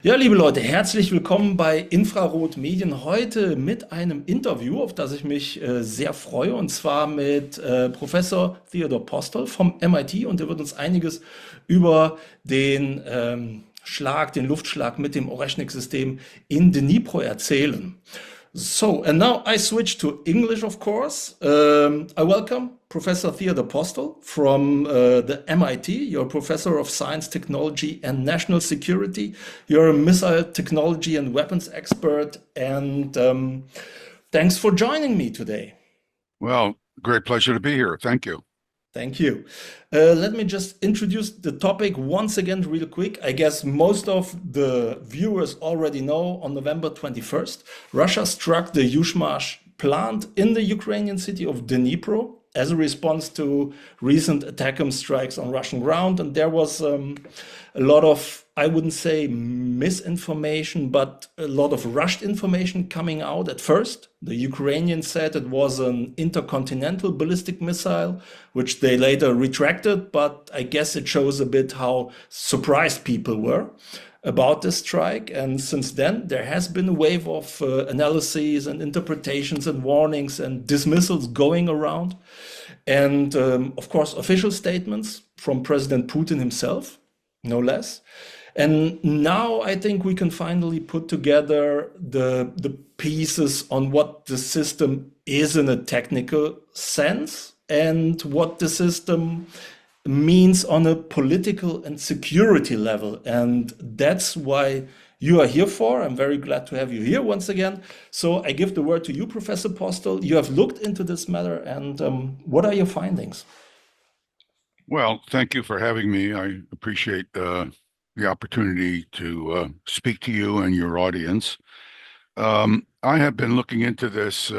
Ja, liebe Leute, herzlich willkommen bei InfraRot Medien. Heute mit einem Interview, auf das ich mich sehr freue, und zwar mit Professor Theodor Postol vom MIT. Und er wird uns einiges über den den Luftschlag mit dem Oreschnik-System in Dnipro erzählen. So, and now I switch to English, of course. I welcome Professor Theodor Postol from the MIT. You're a professor of science, technology, and national security. You're a missile technology and weapons expert, and thanks for joining me today. Well, great pleasure to be here. Thank you. Thank you. Let me just introduce the topic once again, real quick. I guess most of the viewers already know on November 21st, Russia struck the Yuzhmash plant in the Ukrainian city of Dnipro as a response to recent ATACMS strikes on Russian ground. And there was a lot of, I wouldn't say misinformation, but a lot of rushed information coming out at first. The Ukrainians said it was an intercontinental ballistic missile, which they later retracted, but I guess it shows a bit how surprised people were about this strike. And since then, there has been a wave of analyses and interpretations and warnings and dismissals going around. And of course, official statements from President Putin himself, no less. And now I think we can finally put together the pieces on what the system is in a technical sense and what the system means on a political and security level. And that's why you are here for. I'm very glad to have you here once again. So I give the word to you, Professor Postel. You have looked into this matter, and what are your findings? Well, thank you for having me. I appreciate the opportunity to speak to you and your audience. I have been looking into this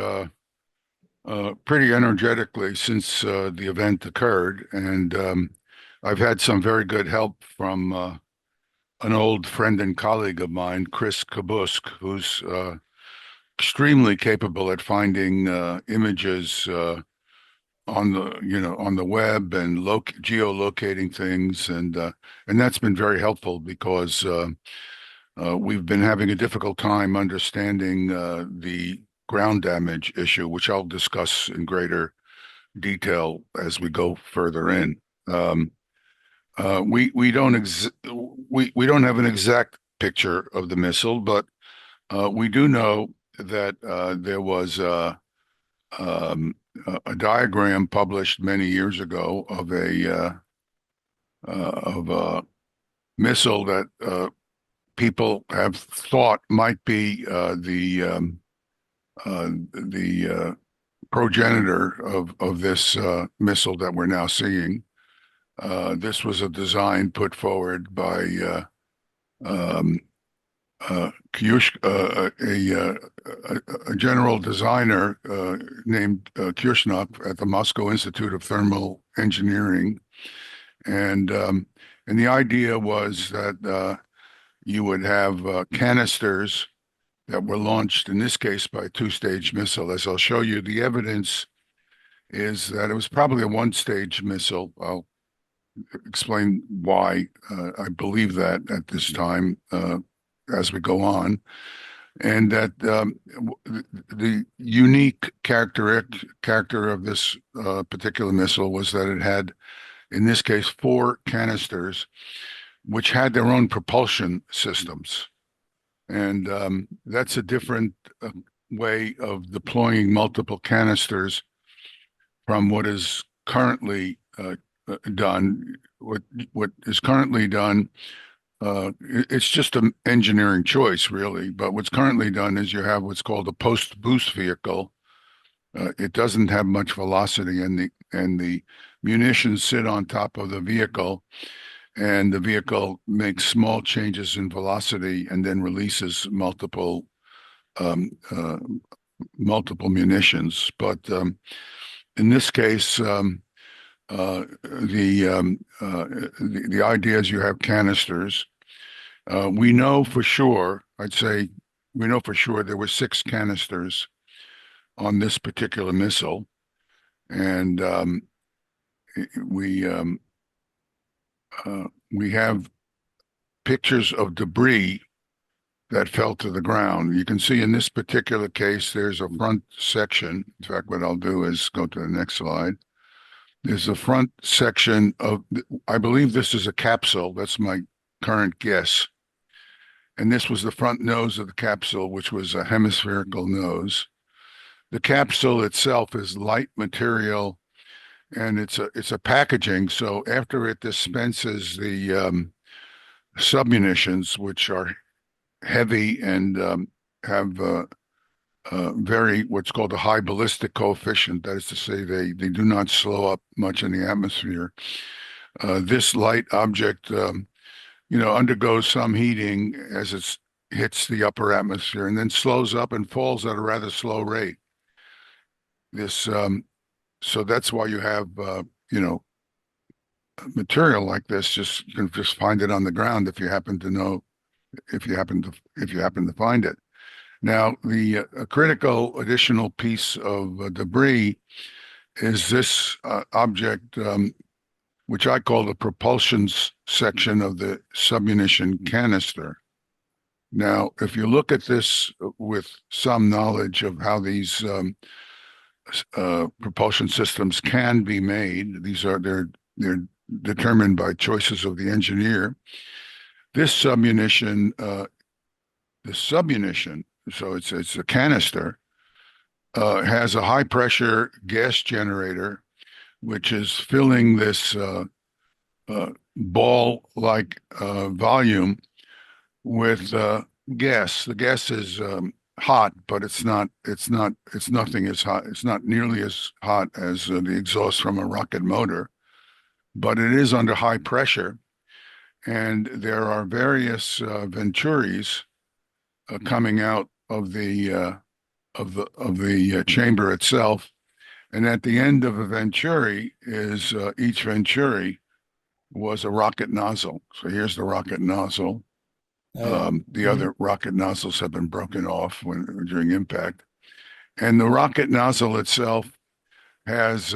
pretty energetically since the event occurred, and I've had some very good help from an old friend and colleague of mine, Chris Kabusk, who's extremely capable at finding images on the web and geolocating things, and that's been very helpful because we've been having a difficult time understanding the ground damage issue, which I'll discuss in greater detail as we go further in. We don't have an exact picture of the missile, but we do know that there was a diagram published many years ago of a missile that people have thought might be the progenitor of this missile that we're now seeing. This was a design put forward by a general designer named Oreschnik at the Moscow Institute of Thermal Engineering, and the idea was that you would have canisters that were launched, in this case, by a two-stage missile. As I'll show you, the evidence is that it was probably a one-stage missile. I'll explain why I believe that at this time as we go on, and that the unique character of this particular missile was that it had, in this case, 4 canisters, which had their own propulsion systems. And that's a different way of deploying multiple canisters from what is currently done. What is currently done, it's just an engineering choice, really. But what's currently done is you have what's called a post-boost vehicle. It doesn't have much velocity, and the munitions sit on top of the vehicle, and the vehicle makes small changes in velocity and then releases multiple munitions. But in this case, the idea is you have canisters. We know for sure, we know for sure there were 6 canisters on this particular missile, and we have pictures of debris that fell to the ground. You can see in this particular case, there's a front section. In fact, what I'll do is go to the next slide. There's a front section of, I believe this is a capsule. That's my current guess. And this was the front nose of the capsule, which was a hemispherical nose. The capsule itself is light material, and it's a packaging. So after it dispenses the submunitions, which are heavy and have very what's called a high ballistic coefficient. That is to say, they do not slow up much in the atmosphere. This light object, undergoes some heating as it hits the upper atmosphere, and then slows up and falls at a rather slow rate. So that's why you have material like this. You can just find it on the ground if you happen to find it. Now, the critical additional piece of debris is this object, which I call the propulsion section of the submunition canister. Now, if you look at this with some knowledge of how these propulsion systems can be made, they're determined by choices of the engineer. This submunition, so it's a canister, has a high pressure gas generator, which is filling this ball-like volume with gas. The gas is hot, but it's nothing as hot. It's not nearly as hot as the exhaust from a rocket motor, but it is under high pressure, and there are various venturis coming out of the chamber itself, and at the end of a venturi is each venturi was a rocket nozzle. So here's the rocket nozzle. The other rocket nozzles have been broken off during impact, and the rocket nozzle itself has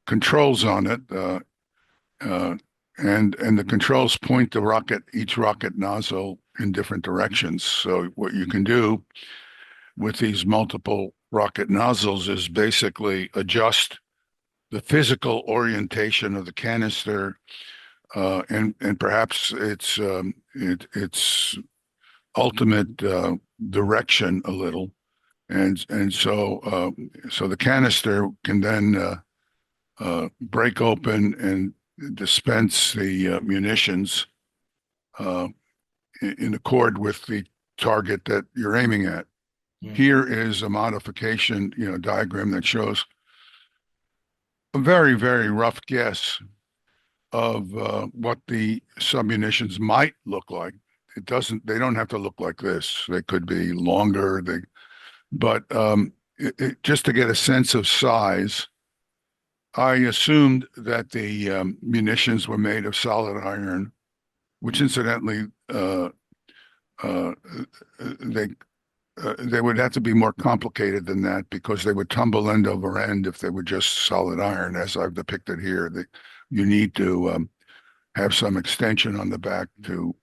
controls on it, and the controls point each rocket nozzle in different directions. So what you can do with these multiple rocket nozzles is basically adjust the physical orientation of the canister, and perhaps its ultimate direction a little, and so the canister can then break open and dispense the munitions in accord with the target that you're aiming at. Here is a modification, diagram that shows a very, very rough guess of what the submunitions might look like. They don't have to look like this. They could be longer, but just to get a sense of size, I assumed that the munitions were made of solid iron, which incidentally, they would have to be more complicated than that, because they would tumble end over end if they were just solid iron, as I've depicted here. You need to have some extension on the back to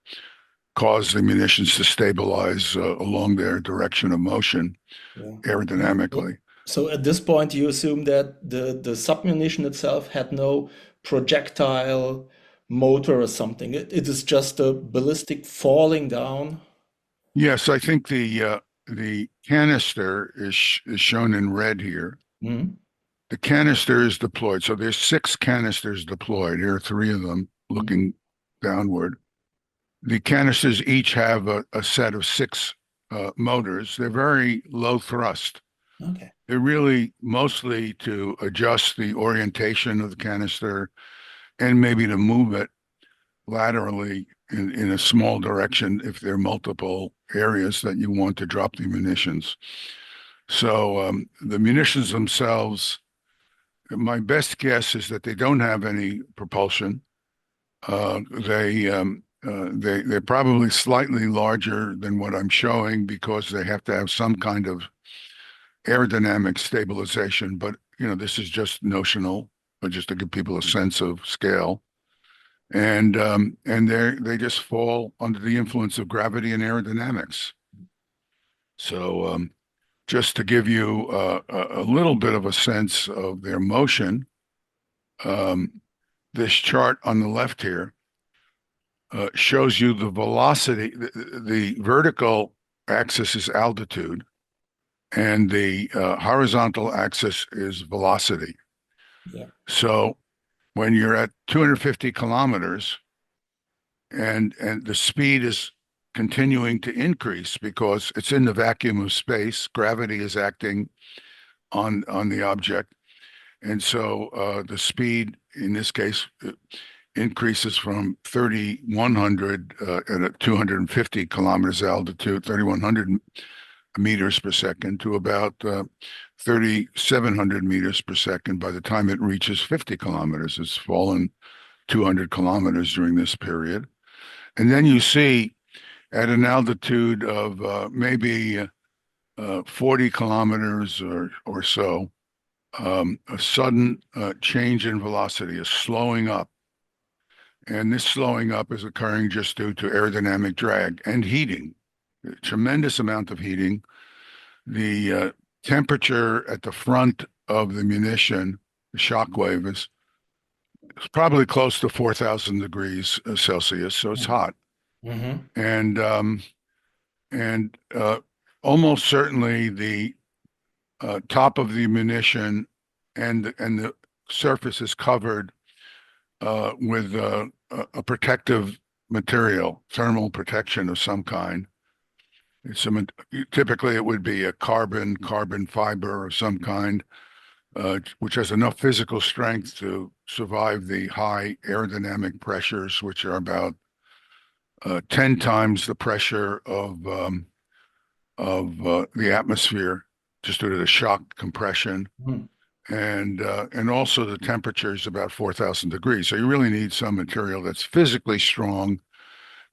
cause the munitions to stabilize along their direction of motion aerodynamically. So at this point, you assume that the submunition itself had no projectile motor or something. It is just a ballistic falling down. Yes, I think the canister is shown in red here. The canister is deployed. So there's 6 canisters deployed. Here are 3 of them looking downward. The canisters each have a set of 6 motors. They're very low thrust. Okay. They're really mostly to adjust the orientation of the canister and maybe to move it laterally in a small direction if there are multiple areas that you want to drop the munitions. So the munitions themselves, my best guess is that they don't have any propulsion. They're probably slightly larger than what I'm showing, because they have to have some kind of aerodynamic stabilization. But this is just notional, but just to give people a sense of scale. and they just fall under the influence of gravity and aerodynamics. So just to give you a little bit of a sense of their motion, this chart on the left here shows you the velocity. The vertical axis is altitude, and the horizontal axis is velocity. Yeah. So when you're at 250 kilometers and the speed is continuing to increase because it's in the vacuum of space, gravity is acting on the object. And so the speed in this case increases from 3,100 at 250 kilometers altitude, 3,100 meters per second, to about 3,700 meters per second by the time it reaches 50 kilometers. It's fallen 200 kilometers during this period. And then you see at an altitude of maybe 40 kilometers or so, a sudden change in velocity, a slowing up. And this slowing up is occurring just due to aerodynamic drag and heating, a tremendous amount of heating. The temperature at the front of the munition, the shock wave, is probably close to 4,000 degrees Celsius, so it's hot. Mm-hmm. And almost certainly the top of the munition and the surface is covered with a protective material, thermal protection of some kind. Typically, it would be a carbon fiber of some kind, which has enough physical strength to survive the high aerodynamic pressures, which are about 10 times the pressure of the atmosphere, just due to the shock compression. Mm-hmm. And also the temperature is about 4,000 degrees. So you really need some material that's physically strong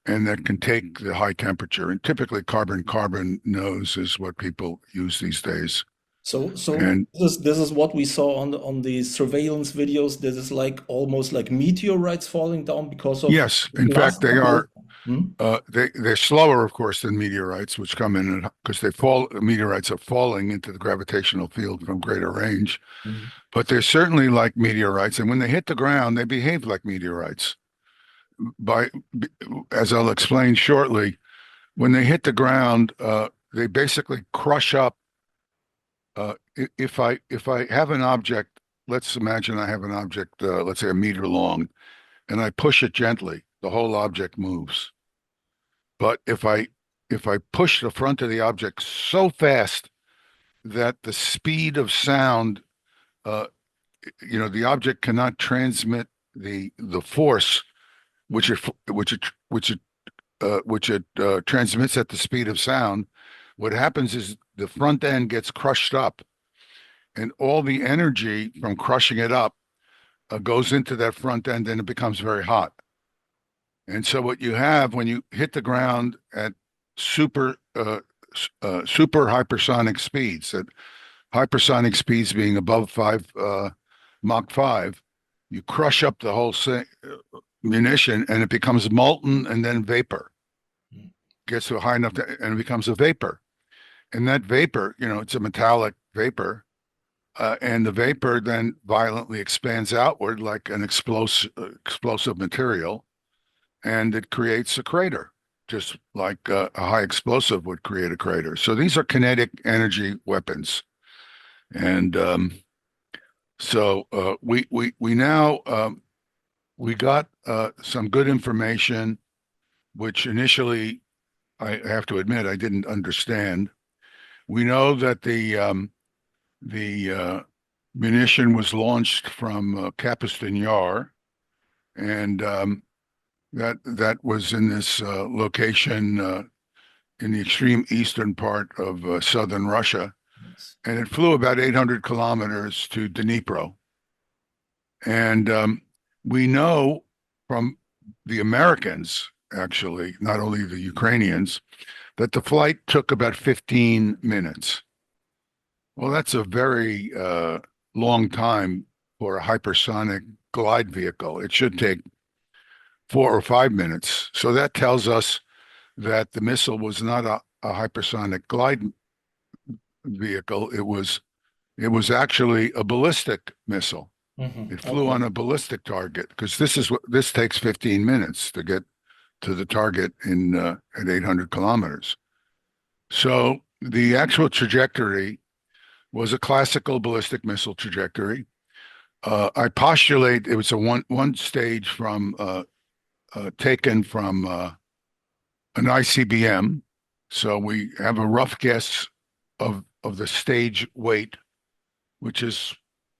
and that can take the high temperature. And typically carbon nose is what people use these days. So And this is what we saw on the surveillance videos. This is like almost like meteorites falling down because of yes, in fact, plasma. they are. Hmm? They're slower, of course, than meteorites, which come in because meteorites are falling into the gravitational field from greater range. Mhm. But they're certainly like meteorites, and when they hit the ground, they behave like meteorites. As I'll explain shortly, when they hit the ground, they basically crush up. If I have an object, let's imagine I have an object, let's say a meter long, and I push it gently, the whole object moves. But if I push the front of the object so fast that the speed of sound, the object cannot transmit the force which it transmits at the speed of sound. What happens is the front end gets crushed up, and all the energy from crushing it up goes into that front end, and it becomes very hot. And so what you have when you hit the ground at super hypersonic speeds, at hypersonic speeds being above Mach 5, you crush up the whole munition and it becomes molten and then vapor. Gets to a high enough and it becomes a vapor. And that vapor, it's a metallic vapor, and the vapor then violently expands outward like an explosive material, and it creates a crater, just like a high explosive would create a crater. So these are kinetic energy weapons. And so we now we got some good information, which initially I have to admit I didn't understand. We know that the munition was launched from Capeston Yar, and that was in this location in the extreme eastern part of southern Russia. Yes. And it flew about 800 kilometers to Dnipro. And we know from the Americans, actually, not only the Ukrainians, that the flight took about 15 minutes. Well, that's a very long time for a hypersonic glide vehicle. It should take 4 or 5 minutes. So that tells us that the missile was not a hypersonic glide vehicle. It was actually a ballistic missile. It flew on a ballistic target, because this takes 15 minutes to get to the target at 800 kilometers. So the actual trajectory was a classical ballistic missile trajectory. I postulate it was a one stage from taken from an ICBM. So we have a rough guess of the stage weight, which is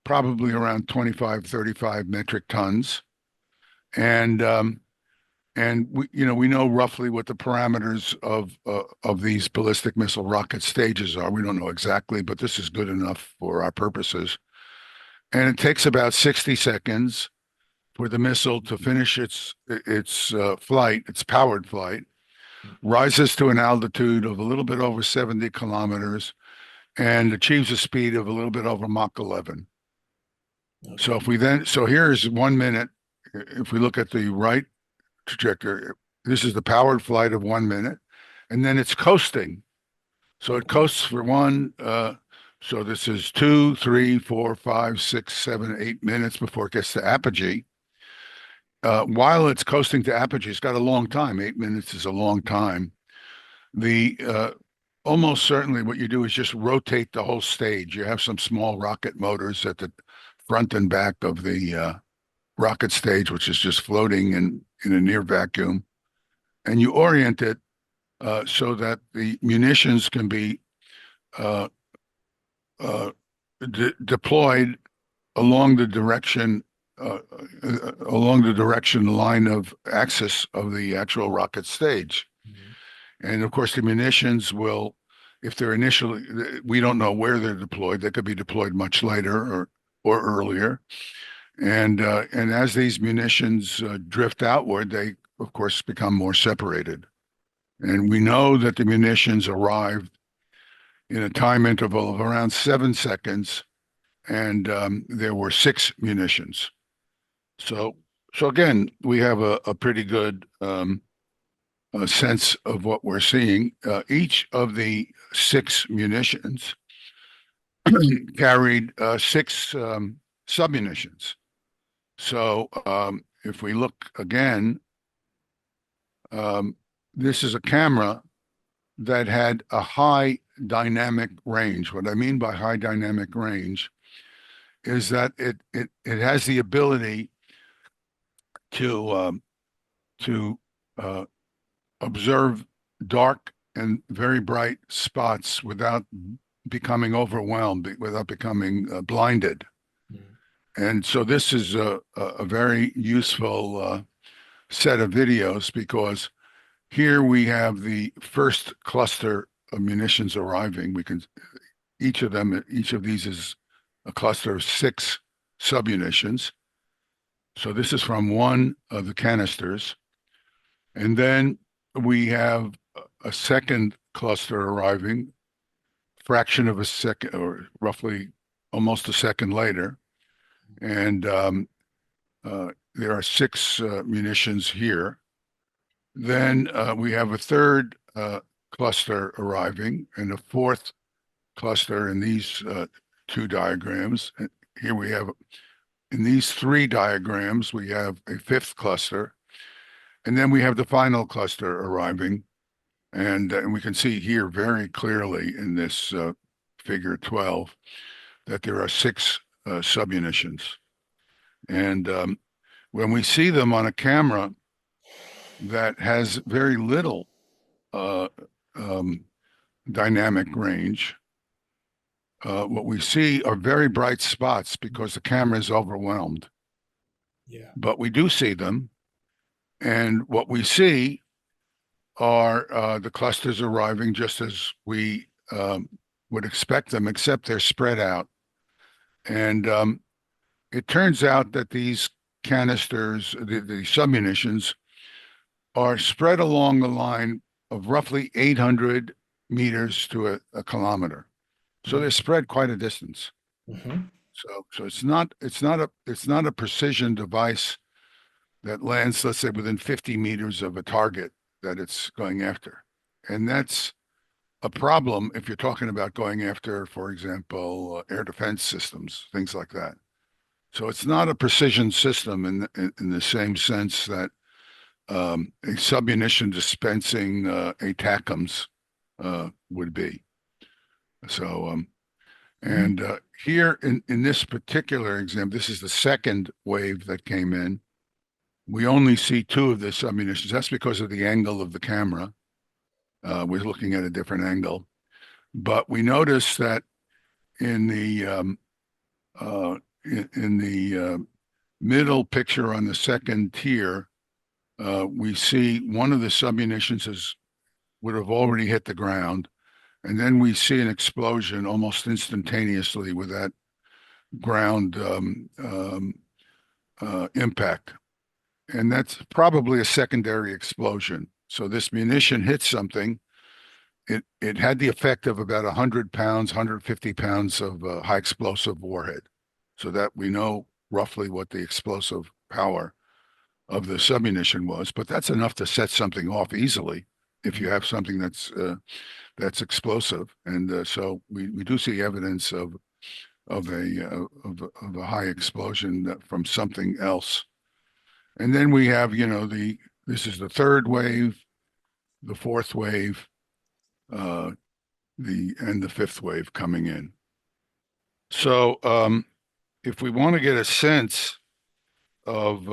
probably around 25, 35 metric tons. And we know roughly what the parameters of these ballistic missile rocket stages are. We don't know exactly, but this is good enough for our purposes. And it takes about 60 seconds for the missile to finish its flight, its powered flight, rises to an altitude of a little bit over 70 kilometers, and achieves a speed of a little bit over Mach 11. Okay. So here's 1 minute. If we look at the right trajectory, this is the powered flight of 1 minute, and then it's coasting. So it coasts for so this is 2, 3, 4, 5, 6, 7, 8 minutes before it gets to apogee. While it's coasting to apogee, it's got a long time. 8 minutes is a long time. Almost certainly what you do is just rotate the whole stage. You have some small rocket motors at the front and back of the rocket stage, which is just floating in a near vacuum. And you orient it so that the munitions can be deployed along the direction line of axis of the actual rocket stage. And of course, the munitions will, if they're initially, we don't know where they're deployed. They could be deployed much later or earlier. And as these munitions drift outward, they of course become more separated. And we know that the munitions arrived in a time interval of around 7 seconds, and there were 6 munitions. So again, we have a pretty good a sense of what we're seeing. Each of the 6 munitions carried 6 submunitions. So if we look again, this is a camera that had a high dynamic range. What I mean by high dynamic range is that it has the ability to observe dark and very bright spots without becoming overwhelmed, without becoming blinded. And so this is a very useful set of videos, because here we have the first cluster of munitions arriving. Each of these is a cluster of 6 submunitions. So this is from one of the canisters. And then we have a second cluster arriving, fraction of a second, or roughly almost a second later. And there are 6 munitions here. Then we have a third cluster arriving, and a fourth cluster in these 2 diagrams. And here we have, in these 3 diagrams, we have a 5th cluster. And then we have the final cluster arriving. And we can see here very clearly in this figure 12 that there are 6 submunitions. And when we see them on a camera that has very little dynamic range, what we see are very bright spots because the camera is overwhelmed. Yeah. But we do see them. And what we see are the clusters arriving just as we would expect them, except they're spread out. And it turns out that these canisters, the submunitions, are spread along the line of roughly 800 meters to a kilometer. So they're spread quite a distance. So it's not a precision device that lands, let's say, within 50 meters of a target that it's going after. And that's a problem if you're talking about going after, for example, air defense systems, things like that. So it's not a precision system in the same sense that a submunition dispensing ATACMS would be. So, and here in this particular example, this is the second wave that came in. We only see two of the submunitions. That's because of the angle of the camera. We're looking at a different angle. But we notice that in the middle picture on the second tier, we see one of the submunitions would have already hit the ground. And then we see an explosion almost instantaneously with that ground impact. And that's probably a secondary explosion. So this munition hit something. It had the effect of about 100 pounds, 150 pounds of high explosive warhead. So that we know roughly what the explosive power of the submunition was, but that's enough to set something off easily if you have something that's explosive. And so we do see evidence of a high explosion from something else. And then we have, this is the third wave, the fourth wave, and the fifth wave coming in. So if we want to get a sense of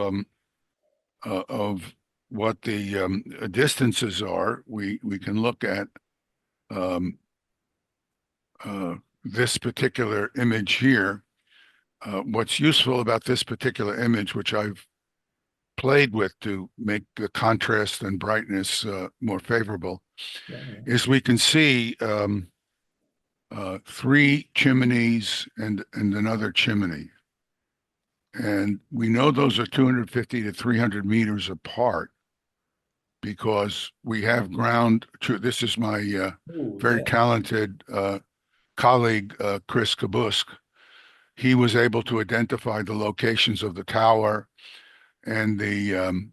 what the distances are, we can look at this particular image here. What's useful about this particular image, which I've played with to make the contrast and brightness more favorable, is we can see three chimneys and another chimney. And we know those are 250 to 300 meters apart because we have ground. This is my very talented colleague, Chris Kabusk. He was able to identify the locations of the tower and the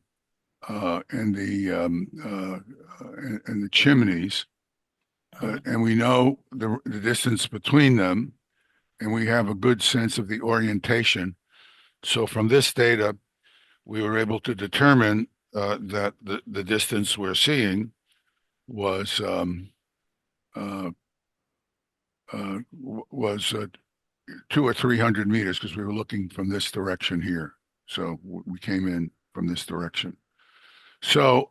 chimneys, and we know the distance between them, and we have a good sense of the orientation. So from this data, we were able to determine that the distance we're seeing was 200 or 300 meters because we were looking from this direction here. So we came in from this direction. So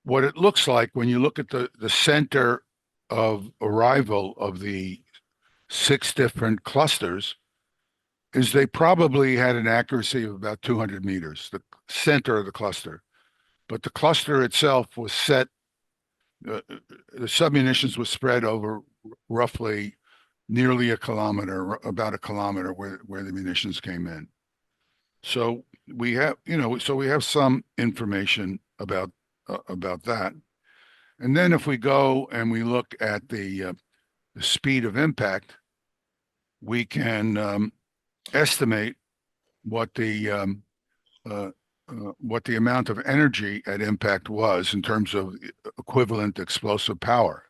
what it looks like when you look at the center of arrival of the 6 different clusters is they probably had an accuracy of about 200 meters, the center of the cluster. But the cluster itself was set, the submunitions was spread over roughly nearly a kilometer, about a kilometer where the munitions came in. So we have, we have some information about that. And then if we go and we look at the speed of impact, we can estimate what the amount of energy at impact was in terms of equivalent explosive power.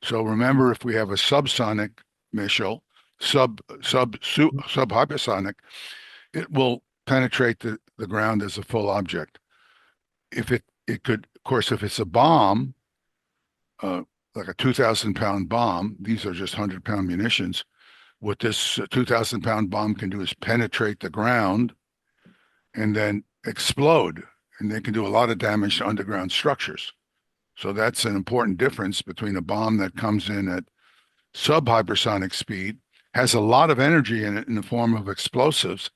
So remember, if we have a subsonic missile, subhypersonic, it will penetrate the ground as a full object. If it could, of course, if it's a bomb, like a 2,000-pound bomb, these are just 100-pound munitions. What this 2,000-pound bomb can do is penetrate the ground and then explode, and they can do a lot of damage to underground structures. So that's an important difference between a bomb that comes in at subhypersonic speed, has a lot of energy in it in the form of explosives,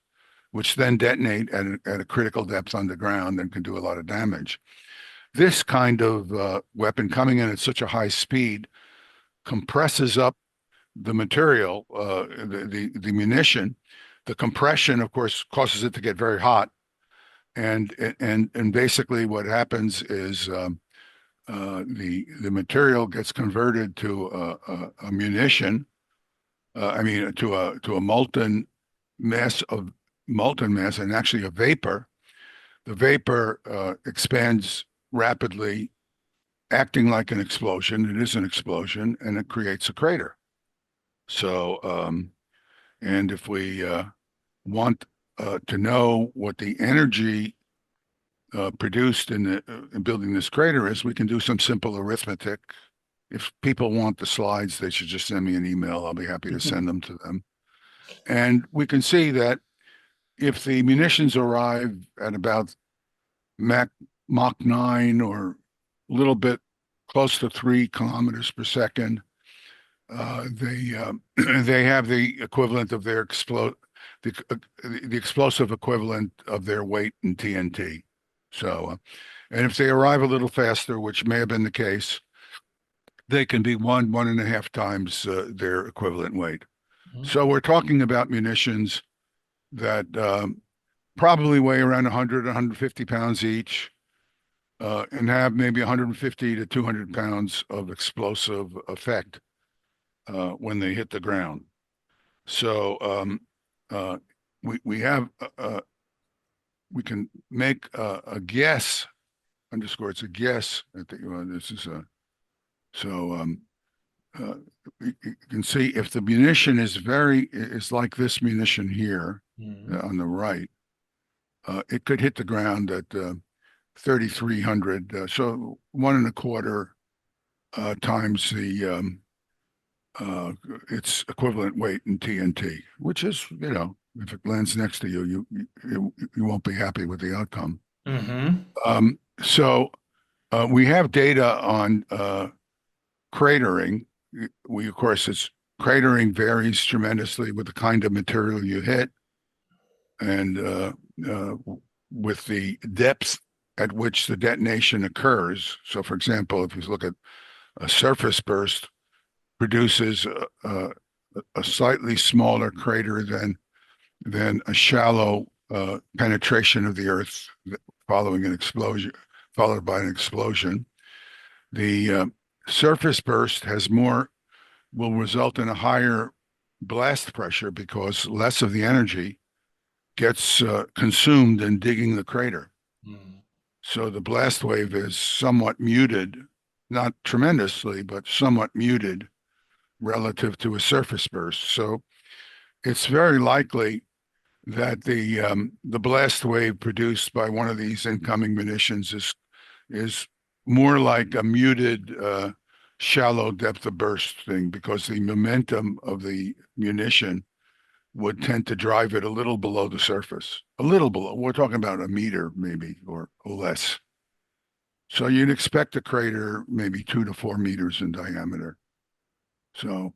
which then detonate at a critical depth underground and can do a lot of damage. This kind of weapon coming in at such a high speed compresses up the material, the munition. The compression, of course, causes it to get very hot, and basically what happens is the material gets converted to a munition. To a molten mass of molten mass and actually a vapor, the vapor expands rapidly, acting like an explosion. It is an explosion, and it creates a crater. So, and if we want to know what the energy produced in building this crater is, we can do some simple arithmetic. If people want the slides, they should just send me an email. I'll be happy to send them to them. And we can see that if the munitions arrive at about Mach 9 or a little bit close to 3 kilometers per second, they have the equivalent of their the explosive equivalent of their weight in TNT. So, and if they arrive a little faster, which may have been the case, they can be 1.5 times their equivalent weight. So we're talking about munitions that probably weigh around 100, 150 pounds each, and have maybe 150 to 200 pounds of explosive effect when they hit the ground. So we have we can make a guess. Underscore, it's a guess. I think this is a you can see if the munition is like this munition here on the right, it could hit the ground at 3,300. So 1.25 times the its equivalent weight in TNT, which is, if it lands next to you, you won't be happy with the outcome. So we have data on cratering. Of course, cratering varies tremendously with the kind of material you hit and with the depth at which the detonation occurs. So, for example, if you look at a surface burst, produces a slightly smaller crater than a shallow penetration of the Earth following an explosion, followed by an explosion. The surface burst will result in a higher blast pressure because less of the energy gets consumed in digging the crater. So the blast wave is somewhat muted, not tremendously, but somewhat muted relative to a surface burst. So it's very likely that the blast wave produced by one of these incoming munitions is more like a muted shallow depth of burst thing, because the momentum of the munition would tend to drive it a little below the surface, a little below. We're talking about a meter maybe or less. So you'd expect a crater maybe 2 to 4 meters in diameter. So,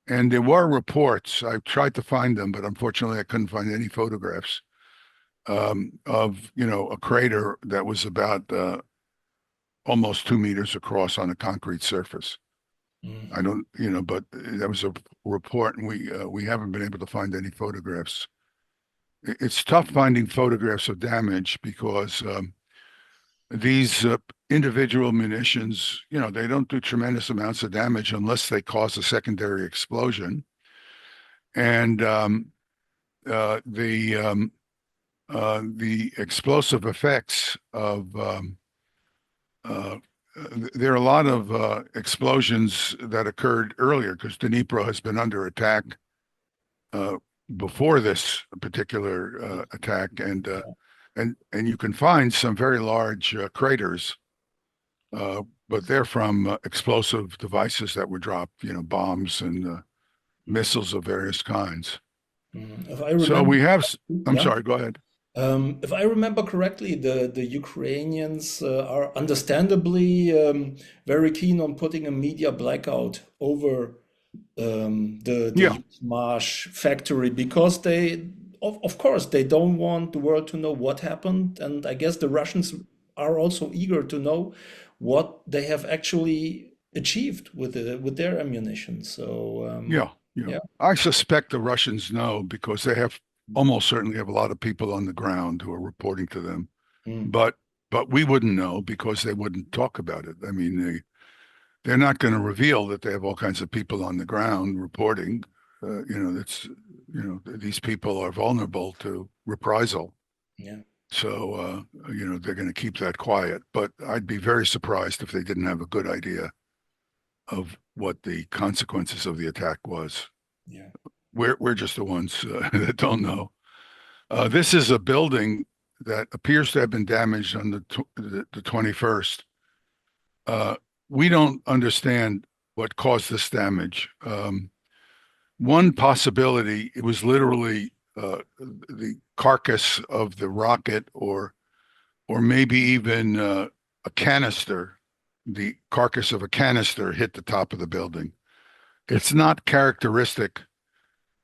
and there were reports, I tried to find them, but unfortunately I couldn't find any photographs of, a crater that was about almost 2 meters across on a concrete surface. I don't, but that was a report, and we haven't been able to find any photographs. It's tough finding photographs of damage because these individual munitions, they don't do tremendous amounts of damage unless they cause a secondary explosion. And the explosive effects of there are a lot of explosions that occurred earlier because Dnipro has been under attack before this particular attack, and you can find some very large craters, but they're from explosive devices that were dropped, bombs and missiles of various kinds. If I So remember, we have, I'm yeah. sorry, go ahead. If I remember correctly, the Ukrainians are understandably very keen on putting a media blackout over the Yeah, Yuzhmash factory because of course, they don't want the world to know what happened, and I guess the Russians are also eager to know what they have actually achieved with their ammunition. So yeah. yeah. I suspect the Russians know because they almost certainly have a lot of people on the ground who are reporting to them. Mm. But we wouldn't know because they wouldn't talk about it. I mean, they're not going to reveal that they have all kinds of people on the ground reporting. these people are vulnerable to reprisal. Yeah. So, they're going to keep that quiet. But I'd be very surprised if they didn't have a good idea of what the consequences of the attack was. Yeah. We're just the ones that don't know. This is a building that appears to have been damaged on the 21st. We don't understand what caused this damage. One possibility, it was literally the carcass of the rocket, or maybe even a canister. The carcass of a canister hit the top of the building. It's not characteristic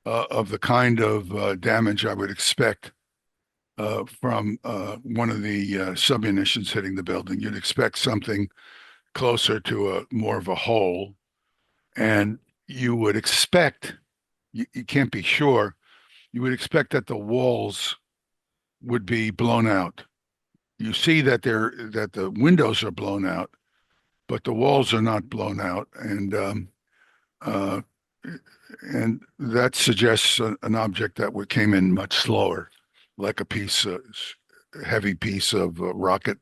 of the kind of damage I would expect from one of the submunitions hitting the building. You'd expect something closer to more of a hole, and you would expect, you can't be sure, you would expect that the walls would be blown out. You see that the windows are blown out, but the walls are not blown out, and that suggests an object that came in much slower, like a heavy piece of rocket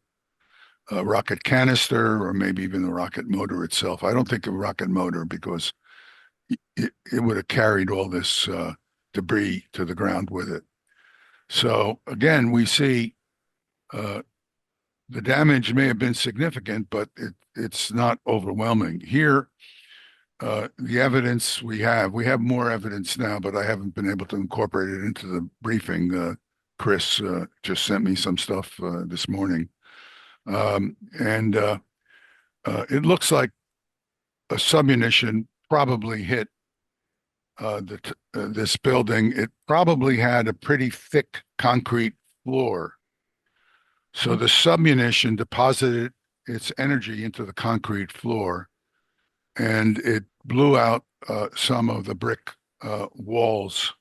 canister, or maybe even the rocket motor itself. I don't think a rocket motor, because it would have carried all this debris to the ground with it. So again, we see the damage may have been significant, but it's not overwhelming. Here, the evidence we have more evidence now, but I haven't been able to incorporate it into the briefing. Chris just sent me some stuff this morning. And it looks like a submunition probably hit this building. It probably had a pretty thick concrete floor. So the submunition deposited its energy into the concrete floor, and it blew out some of the brick walls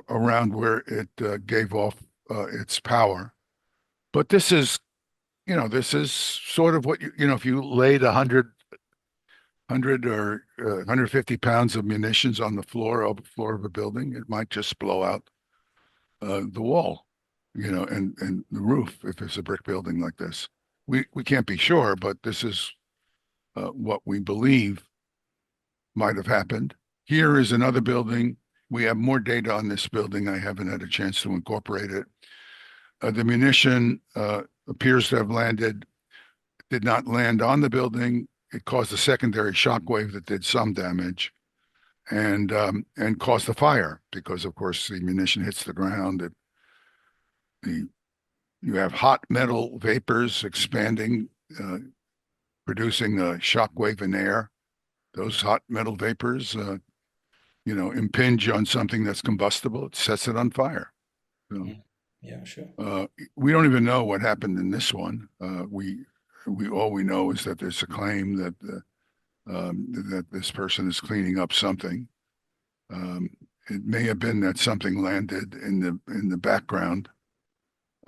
around where it gave off its power. But this is sort of what if you laid 100 or 150 pounds of munitions on the floor of a building, it might just blow out the wall, and the roof if it's a brick building like this. We can't be sure, but this is what we believe might have happened. Here is another building. We have more data on this building. I haven't had a chance to incorporate it. The munition appears to have did not land on the building. It caused a secondary shock wave that did some damage, and caused a fire, because of course the munition hits the ground. You have hot metal vapors expanding, producing a shock wave in air. Those hot metal vapors, impinge on something that's combustible. It sets it on fire. So, yeah, sure. We don't even know what happened in this one. All we know is that there's a claim that that this person is cleaning up something. It may have been that something landed in the background.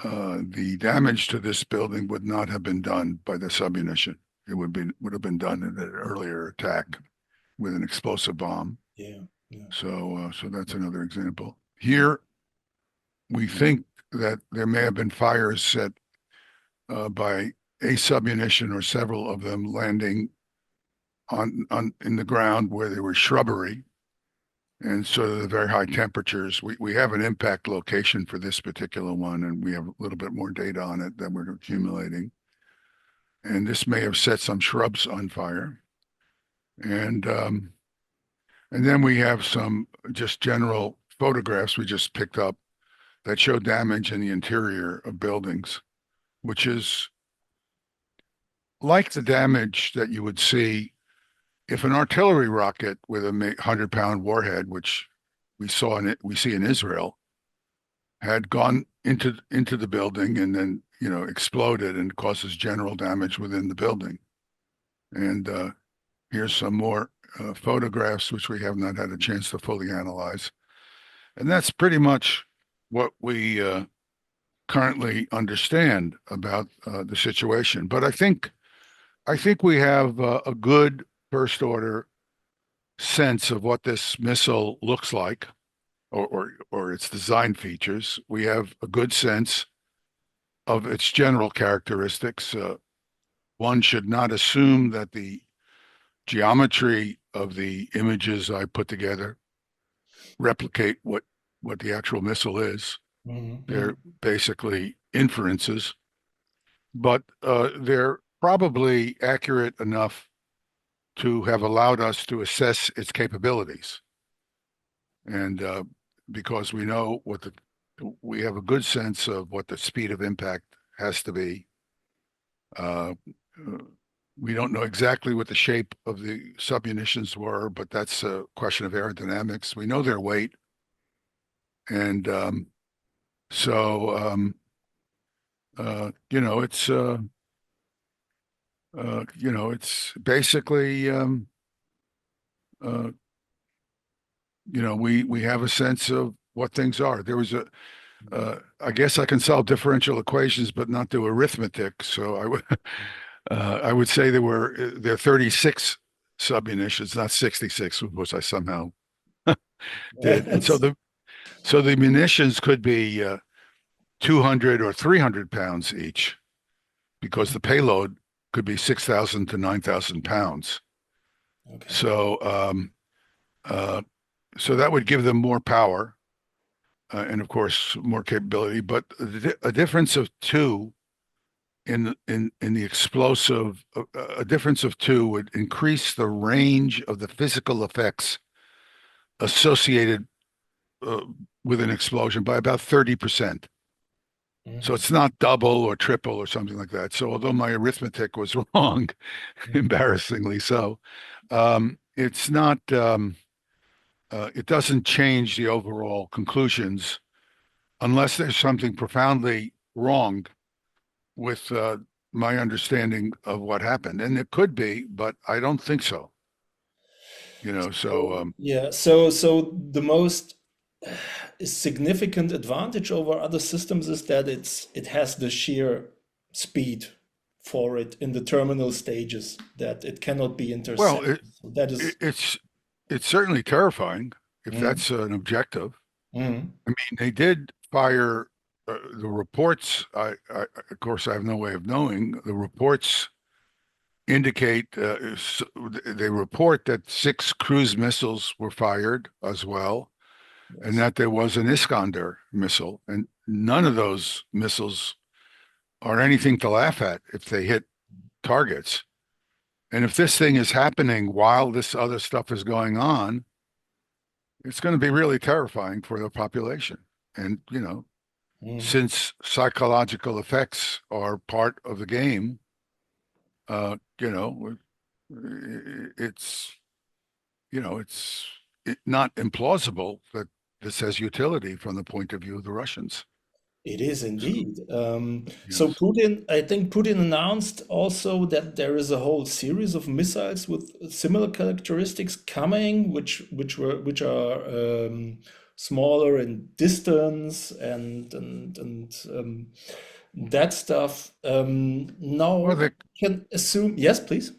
The damage to this building would not have been done by the submunition. It would have been done in an earlier attack with an explosive bomb. Yeah. Yeah. So that's another example. Here, we think that there may have been fires set by a submunition or several of them landing in the ground where there was shrubbery, and sort of the very high temperatures. We have an impact location for this particular one, and we have a little bit more data on it that we're accumulating. And this may have set some shrubs on fire. And then we have some just general photographs we just picked up that show damage in the interior of buildings, which is like the damage that you would see if an artillery rocket with a 100-pound warhead, which we see in Israel, had gone into the building and then exploded and causes general damage within the building. And here's some more photographs which we have not had a chance to fully analyze, and that's pretty much what we currently understand about the situation. But I think we have a good first order sense of what this missile looks like, or its design features. We have a good sense of its general characteristics. One should not assume that the geometry of the images I put together replicate what the actual missile is. They're basically inferences, but they're probably accurate enough to have allowed us to assess its capabilities. And because we know we have a good sense of what the speed of impact has to be. We don't know exactly what the shape of the submunitions were, but that's a question of aerodynamics. We know their weight. And so, it's basically, we have a sense of what things are. There was I guess I can solve differential equations, but not do arithmetic. So I would say there are 36 submunitions, not 66, which I somehow did. And so the munitions could be 200 or 300 pounds each, because the payload could be 6,000 to 9,000 pounds. Okay. So that would give them more power, and of course more capability. But a difference of two in the explosive, a difference of two would increase the range of the physical effects associated with an explosion by about 30%. So it's not double or triple or something like that. So although my arithmetic was wrong, embarrassingly so, it's not. It doesn't change the overall conclusions unless there's something profoundly wrong with my understanding of what happened. And it could be, but I don't think so. Yeah, so the most significant advantage over other systems is that it has the sheer speed for it in the terminal stages, that it cannot be Well, intercepted. So that is. it's certainly terrifying if Mm, that's an objective. mm, I mean, they did fire the reports. Of course, I have no way of knowing. The reports indicate they report that 6 cruise missiles were fired as well, and yes. that there was an Iskander missile, and none of those missiles are anything to laugh at if they hit targets. And if this thing is happening while this other stuff is going on, it's going to be really terrifying for the population. And, Mm. since psychological effects are part of the game, it's, not implausible that this has utility from the point of view of the Russians. It is So, indeed. So yes. Putin, I think Putin announced also that there is a whole series of missiles with similar characteristics coming, which are smaller in distance and that stuff. Well, Now can assume. Yes, please.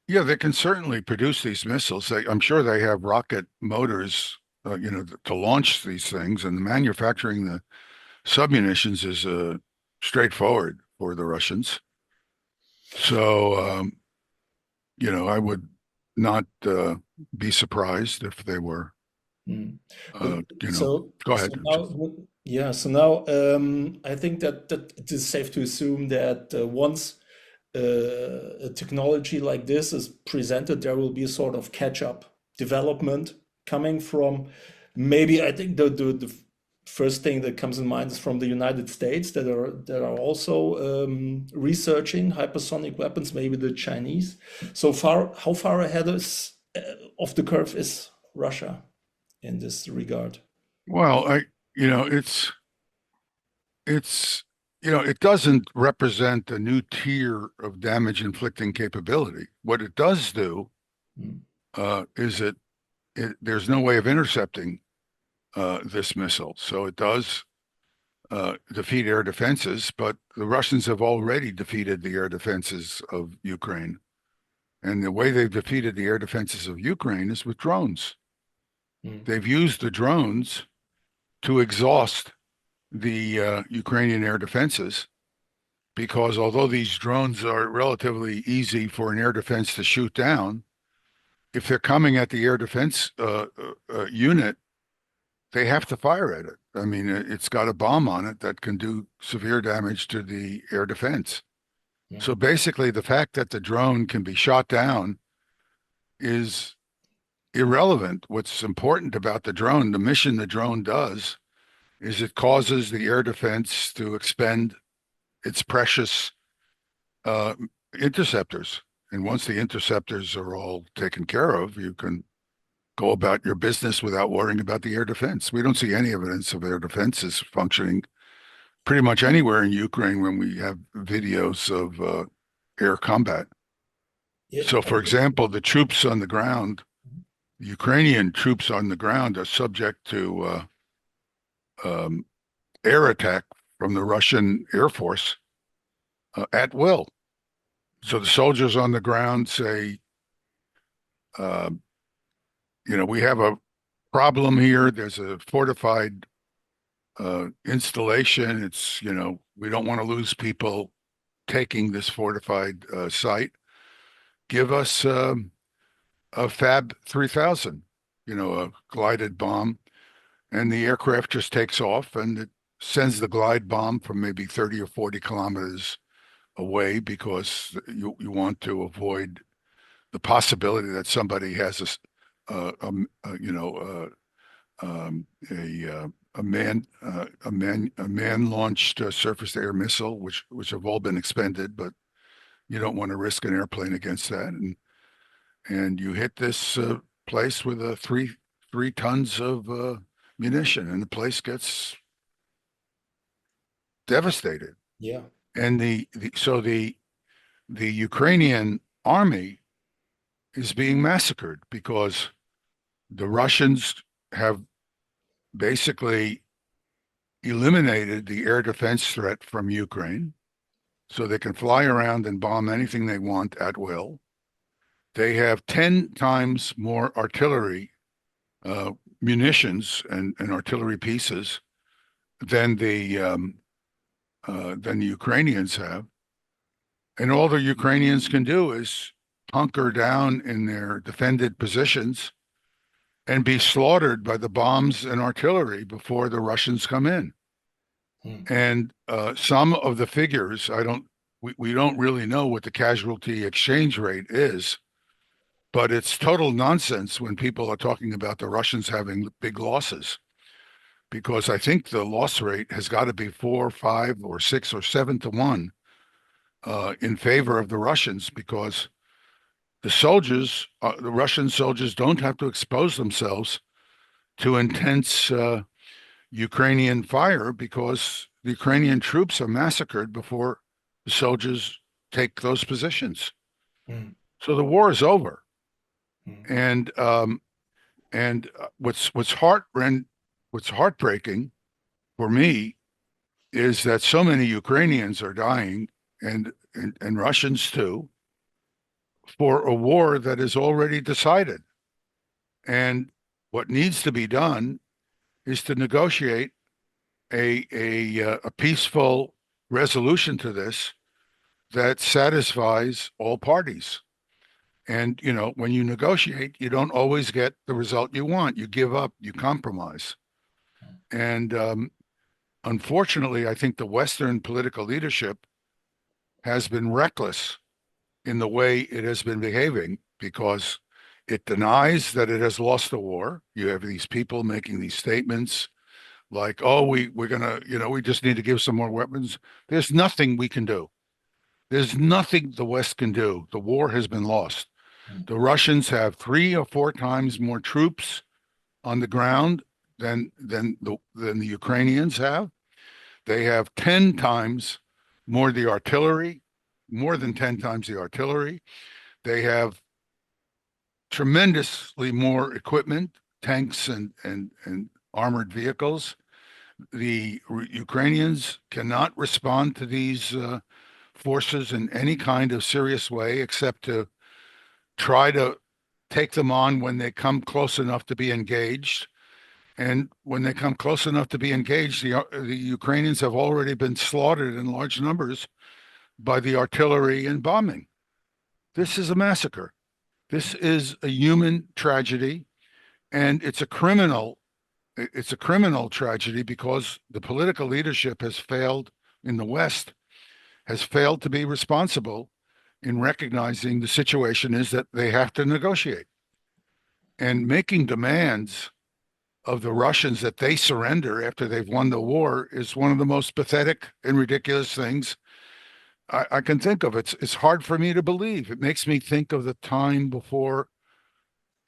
they can certainly produce these missiles. I'm sure they have rocket motors, to launch these things, and manufacturing the submunitions is straightforward for the Russians. So, I would not be surprised if they were, Mm. But uh, you know, so go so ahead. now, yeah. So now, I think that it is safe to assume that once a technology like this is presented, there will be a sort of catch-up development coming from, maybe, I think the first thing that comes in mind is from the United States, that are also researching hypersonic weapons, maybe the Chinese. So far, how far ahead of the curve is Russia in this regard? Well, it's, it doesn't represent a new tier of damage inflicting capability. What it does do Mm. is there's no way of intercepting this missile. So it does defeat air defenses, but the Russians have already defeated the air defenses of Ukraine. And the way they've defeated the air defenses of Ukraine is with drones. Mm. They've used the drones to exhaust the Ukrainian air defenses, because although these drones are relatively easy for an air defense to shoot down, if they're coming at the air defense unit, they have to fire at it. I mean, it's got a bomb on it that can do severe damage to the air defense. Yeah. So basically, the fact that the drone can be shot down is irrelevant. What's important about the drone, the mission the drone does, is it causes the air defense to expend its precious uh, interceptors. And once the interceptors are all taken care of, you can go about your business without worrying about the air defense. We don't see any evidence of air defenses functioning pretty much anywhere in Ukraine when we have videos of air combat. Yeah. So, for example, the troops on the ground, Ukrainian troops on the ground, are subject to air attack from the Russian Air Force at will. So the soldiers on the ground say, uh, we have a problem here. There's a fortified installation. It's, we don't want to lose people taking this fortified site. Give us a Fab 3000, a glided bomb. And the aircraft just takes off and it sends the glide bomb from maybe 30 or 40 kilometers away, because you want to avoid the possibility that somebody has a man launched surface to air missile, which have all been expended, but you don't want to risk an airplane against that. And you hit this place with three tons of munition, and the place gets devastated. Yeah. And so the Ukrainian army is being massacred because the Russians have basically eliminated the air defense threat from Ukraine, so they can fly around and bomb anything they want at will. They have 10 times more artillery munitions and artillery pieces than the Ukrainians have. And all the Ukrainians can do is hunker down in their defended positions and be slaughtered by the bombs and artillery before the Russians come in. And some of the figures, we don't really know what the casualty exchange rate is, but it's total nonsense when people are talking about the Russians having big losses, because I think the loss rate has got to be 4, 5, or 6, or 7 to 1 in favor of the Russians, because the Russian soldiers don't have to expose themselves to intense Ukrainian fire, because the Ukrainian troops are massacred before the soldiers take those positions. Mm. So the war is over. Mm. And what's heartbreaking for me is that so many Ukrainians are dying, and Russians too, for a war that is already decided. And what needs to be done is to negotiate a peaceful resolution to this that satisfies all parties. And, when you negotiate, you don't always get the result you want. You give up, you compromise. And unfortunately, I think the Western political leadership has been reckless in the way it has been behaving, because it denies that it has lost the war. You have these people making these statements like, oh, we're going to, we just need to give some more weapons. There's nothing we can do. There's nothing the West can do. The war has been lost. The Russians have 3 or 4 times more troops on the ground than the Ukrainians have. They have 10 times more the artillery, more than 10 times the artillery. They have tremendously more equipment, tanks and armored vehicles. The Ukrainians cannot respond to these forces in any kind of serious way, except to try to take them on when they come close enough to be engaged. And when they come close enough to be engaged, the Ukrainians have already been slaughtered in large numbers by the artillery and bombing. This is a massacre. This is a human tragedy, and it's a criminal tragedy because the political leadership has failed in the West, has failed to be responsible in recognizing the situation is that they have to negotiate. And making demands of the Russians that they surrender after they've won the war is one of the most pathetic and ridiculous things I can think of. It's hard for me to believe. It makes me think of the time before.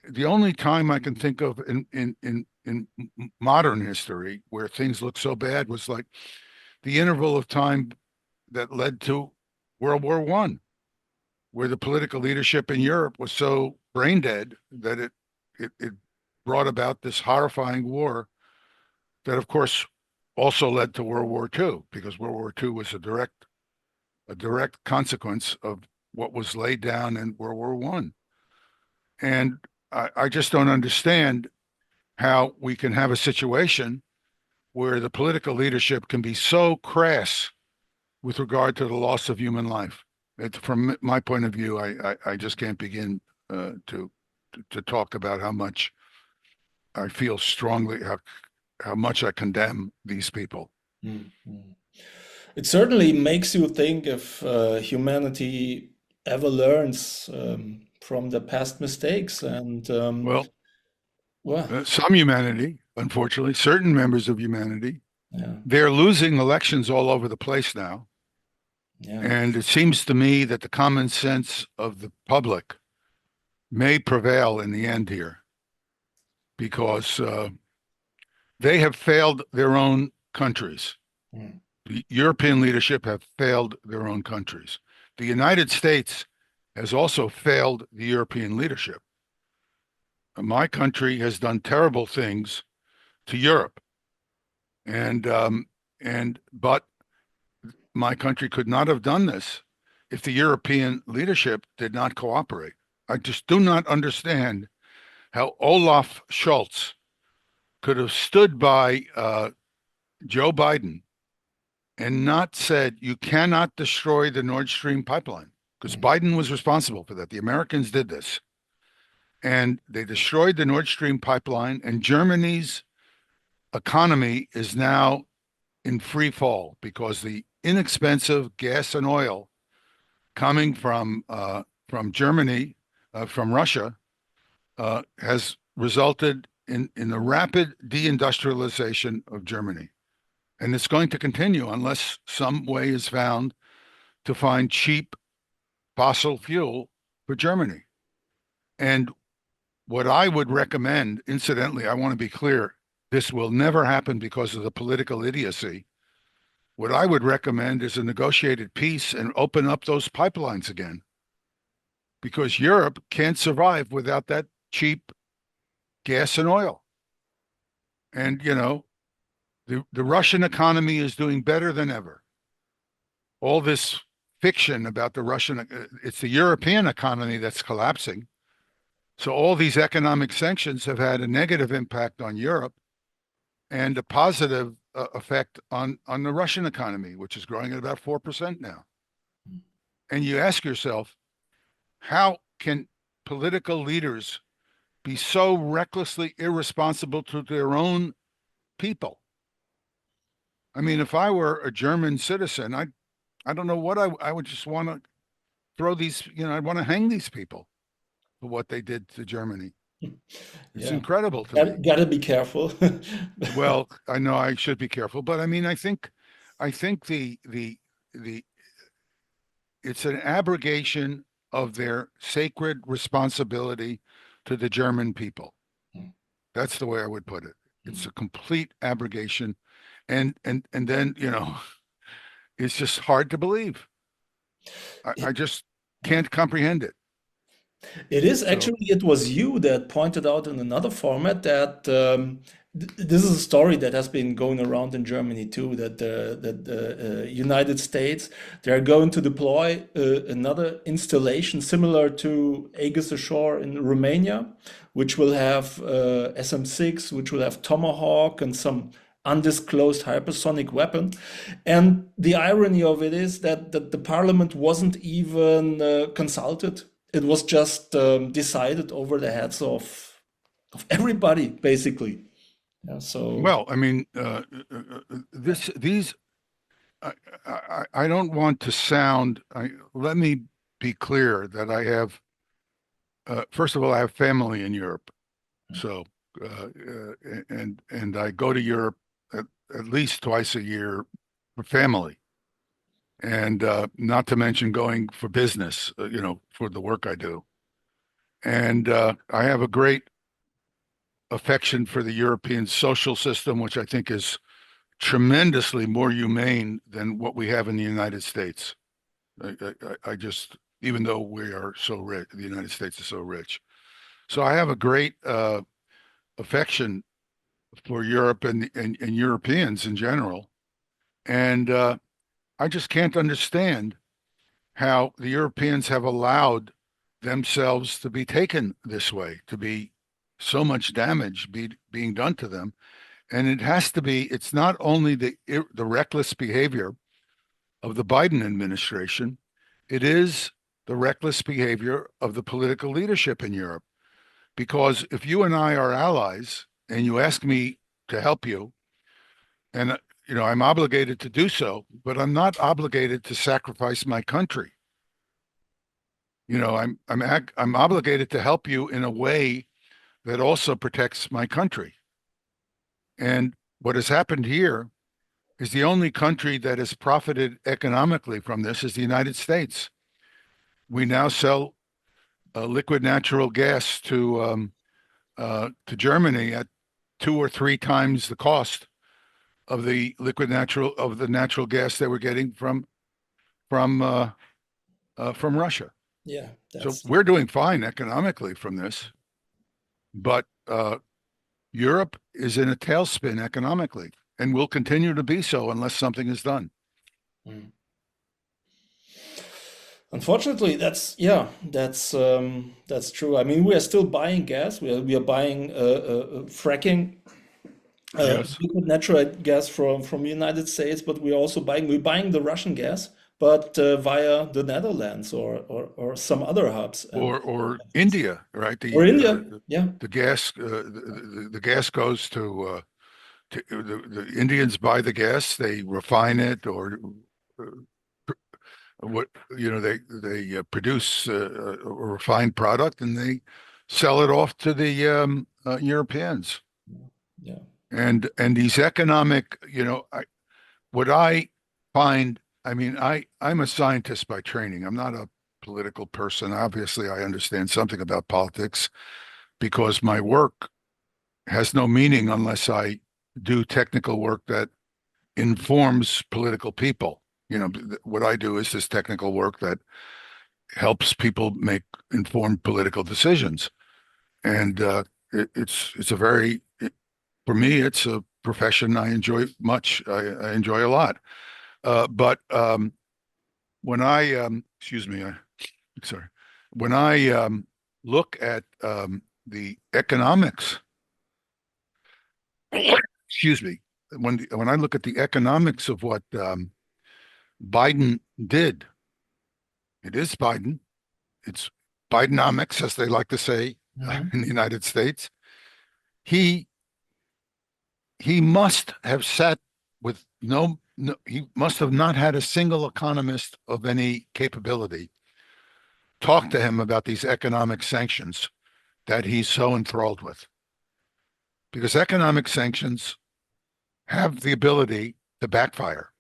The only time I can think of in modern history where things look so bad was like the interval of time that led to World War I, where the political leadership in Europe was so brain dead that it brought about this horrifying war that, of course, also led to World War II, because World War II was a direct consequence of what was laid down in World War I. And I just don't understand how we can have a situation where the political leadership can be so crass with regard to the loss of human life. From my point of view, I just can't begin to talk about how much I feel strongly, how much I condemn these people. Mhm. It certainly makes you think if humanity ever learns from the past mistakes. And Well, well, some humanity, unfortunately, certain members of humanity, yeah, they're losing elections all over the place now. yeah. And it seems to me that the common sense of the public may prevail in the end here, because they have failed their own countries. Mm. The European leadership have failed their own countries. The United States has also failed the European leadership. My country has done terrible things to Europe, and but my country could not have done this if the European leadership did not cooperate. I just do not understand how Olaf Scholz could have stood by Joe Biden and not said, you cannot destroy the Nord Stream pipeline, because Biden was responsible for that. The Americans did this. And they destroyed the Nord Stream pipeline, and Germany's economy is now in free fall because the inexpensive gas and oil coming from Germany, from Russia, has resulted in the rapid deindustrialization of Germany. And it's going to continue unless some way is found to find cheap fossil fuel for Germany. And what I would recommend, incidentally, I want to be clear, this will never happen because of the political idiocy. What I would recommend is a negotiated peace and open up those pipelines again, because Europe can't survive without that cheap gas and oil. And, you know, the Russian economy is doing better than ever. All this fiction about the Russian, it's the European economy that's collapsing. So all these economic sanctions have had a negative impact on Europe and a positive effect on the Russian economy, which is growing at about 4% now. And you ask yourself, how can political leaders be so recklessly irresponsible to their own people? I mean, if I were a German citizen, I don't know what I would just want to throw these, you know, I'd want to hang these people for what they did to Germany. It's Yeah, incredible to me. gotta be careful. Well, I know I should be careful, but I mean, I think the it's an abrogation of their sacred responsibility to the German people. That's the way I would put it. It's a complete abrogation, and then, you know, it's just hard to believe. I just can't comprehend it. It is So actually, it was you that pointed out in another format that This is a story that has been going around in Germany too. The United States, they are going to deploy another installation similar to Aegis Ashore in Romania, which will have SM-6, which will have Tomahawk and some undisclosed hypersonic weapon. And the irony of it is that the parliament wasn't even consulted. It was just decided over the heads of everybody, basically. Yeah, so Well, I mean, these, I don't want to sound, let me be clear that I have, first of all, I have family in Europe. So, and I go to Europe at least twice a year for family. And not to mention going for business, for the work I do. And I have a great affection for the European social system, which I think is tremendously more humane than what we have in the United States. I just, even though we are so rich, the United States is so rich. So I have a great affection for Europe and Europeans in general. And I just can't understand how the Europeans have allowed themselves to be taken this way, to be so much damage being done to them. And it has to be, it's not only the reckless behavior of the Biden administration, it is the reckless behavior of the political leadership in Europe. Because if you and I are allies and you ask me to help you, and I'm obligated to do so, but I'm not obligated to sacrifice my country. I'm obligated to help you in a way that also protects my country. And what has happened here is the only country that has profited economically from this is the United States. We now sell liquid natural gas to Germany at 2 or 3 times the cost of the natural gas they were getting from Russia. yeah, So we're doing fine economically from this, but Europe is in a tailspin economically and will continue to be so unless something is done. unfortunately, that's true. I mean, we are still buying gas. We are buying fracking Yes. liquid natural gas from the United States, but we're buying the Russian gas, but via the Netherlands or some other hubs. Or India, right? Or India, yeah. The gas goes to the Indians buy the gas, they refine it, or they produce a refined product and they sell it off to the Europeans. Yeah. And these economic, what I find, I mean, I'm a scientist by training. I'm not a political person. Obviously, I understand something about politics because my work has no meaning unless I do technical work that informs political people. What I do is this technical work that helps people make informed political decisions. And for me, it's a profession I enjoy much. I enjoy a lot. But when excuse me, sorry, when I look at the economics, excuse me, when I look at the economics of what Biden did, it is Biden. It's Bidenomics, as they like to say in the United States. He must have sat with he must have not had a single economist of any capability talk to him about these economic sanctions that he's so enthralled with. Because economic sanctions have the ability to backfire.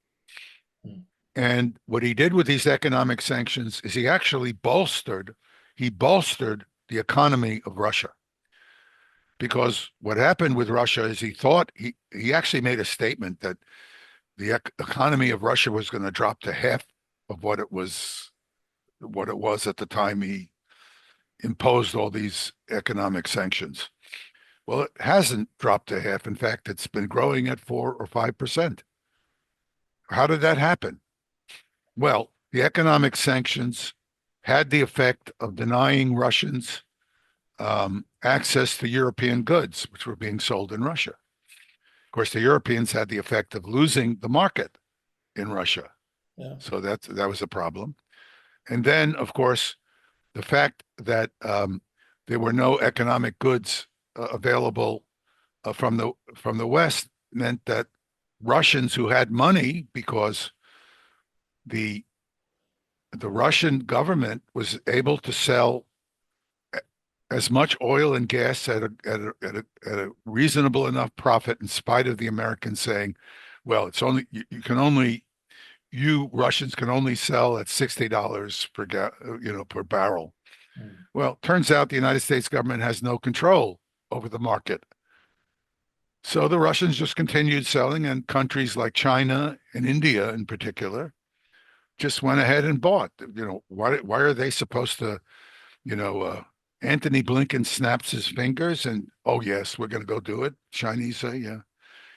And what he did with these economic sanctions is he bolstered the economy of Russia. Because what happened with Russia is he actually made a statement that the economy of Russia was going to drop to half of what it was at the time he imposed all these economic sanctions. Well, it hasn't dropped to half. In fact, it's been growing at 4 or 5%. How did that happen? Well, the economic sanctions had the effect of denying Russians access to European goods, which were being sold in Russia. Of course, the Europeans had the effect of losing the market in Russia. Yeah. So that was a problem. And then, of course, the fact that there were no economic goods available from the West meant that Russians who had money, because the Russian government was able to sell as much oil and gas at a reasonable enough profit, in spite of the Americans saying, "Well, it's only you Russians can only sell at $60 per barrel." Mm. Well, turns out the United States government has no control over the market. So the Russians just continued selling, and countries like China and India in particular just went ahead and bought. Why are they supposed to, Anthony Blinken snaps his fingers and, oh, yes, we're going to go do it. Chinese say, yeah.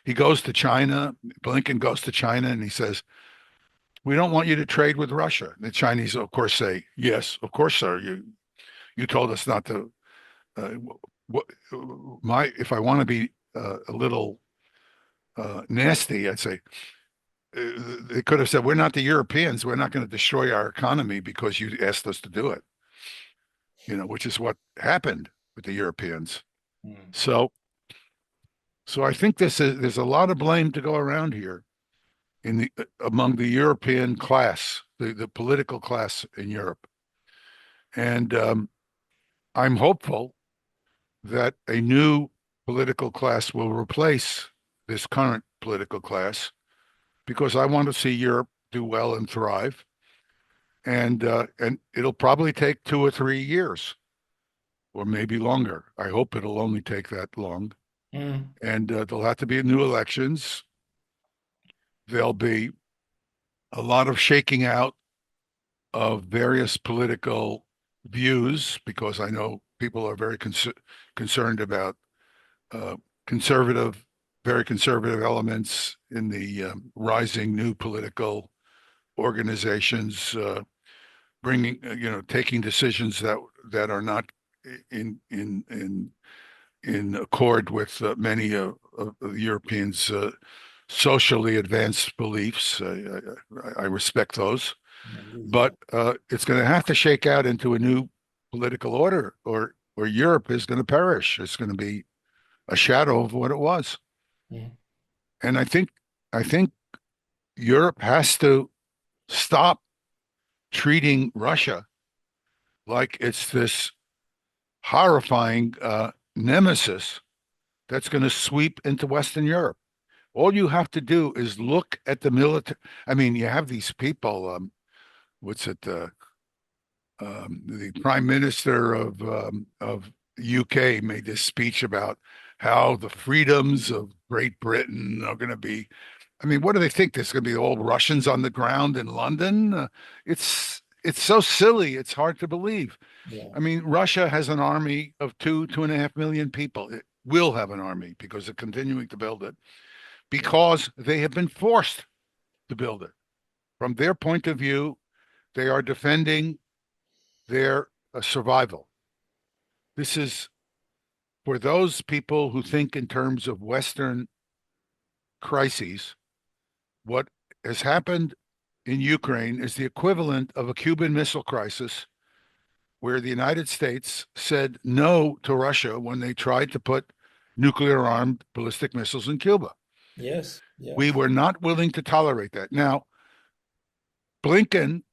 He goes to China. Blinken goes to China and he says, we don't want you to trade with Russia. The Chinese, of course, say, yes, of course, sir. You told us not to. If I want to be a little nasty, I'd say they could have said, we're not the Europeans. We're not going to destroy our economy because you asked us to do it. Which is what happened with the Europeans. Mm. So I think there's a lot of blame to go around here among the European class, the political class in Europe. And I'm hopeful that a new political class will replace this current political class, because I want to see Europe do well and thrive. And it'll probably take 2 or 3 years, or maybe longer. I hope it'll only take that long. Mm. And there'll have to be new elections. There'll be a lot of shaking out of various political views, because I know people are very concerned about uh, conservative, very conservative elements in the rising new political organizations, taking decisions that are not in accord with many of the Europeans' socially advanced beliefs. I respect those, but it's going to have to shake out into a new political order, or Europe is going to perish. It's going to be a shadow of what it was. Mm. And I think Europe has to stop treating Russia like it's this horrifying nemesis that's going to sweep into Western Europe. All you have to do is look at the military. I mean, you have these people. What's it? The Prime Minister of UK made this speech about how the freedoms of Great Britain are going to be. I mean, what do they think? There's going to be all Russians on the ground in London? It's so silly. It's hard to believe. Yeah. I mean, Russia has an army of 2.5 million people. It will have an army because they're continuing to build it, because they have been forced to build it. From their point of view, they are defending their survival. This is for those people who think in terms of Western crises. What has happened in Ukraine is the equivalent of a Cuban Missile Crisis, where the United States said no to Russia when they tried to put nuclear-armed ballistic missiles in Cuba. Yes. Yes. We were not willing to tolerate that. Now, Blinken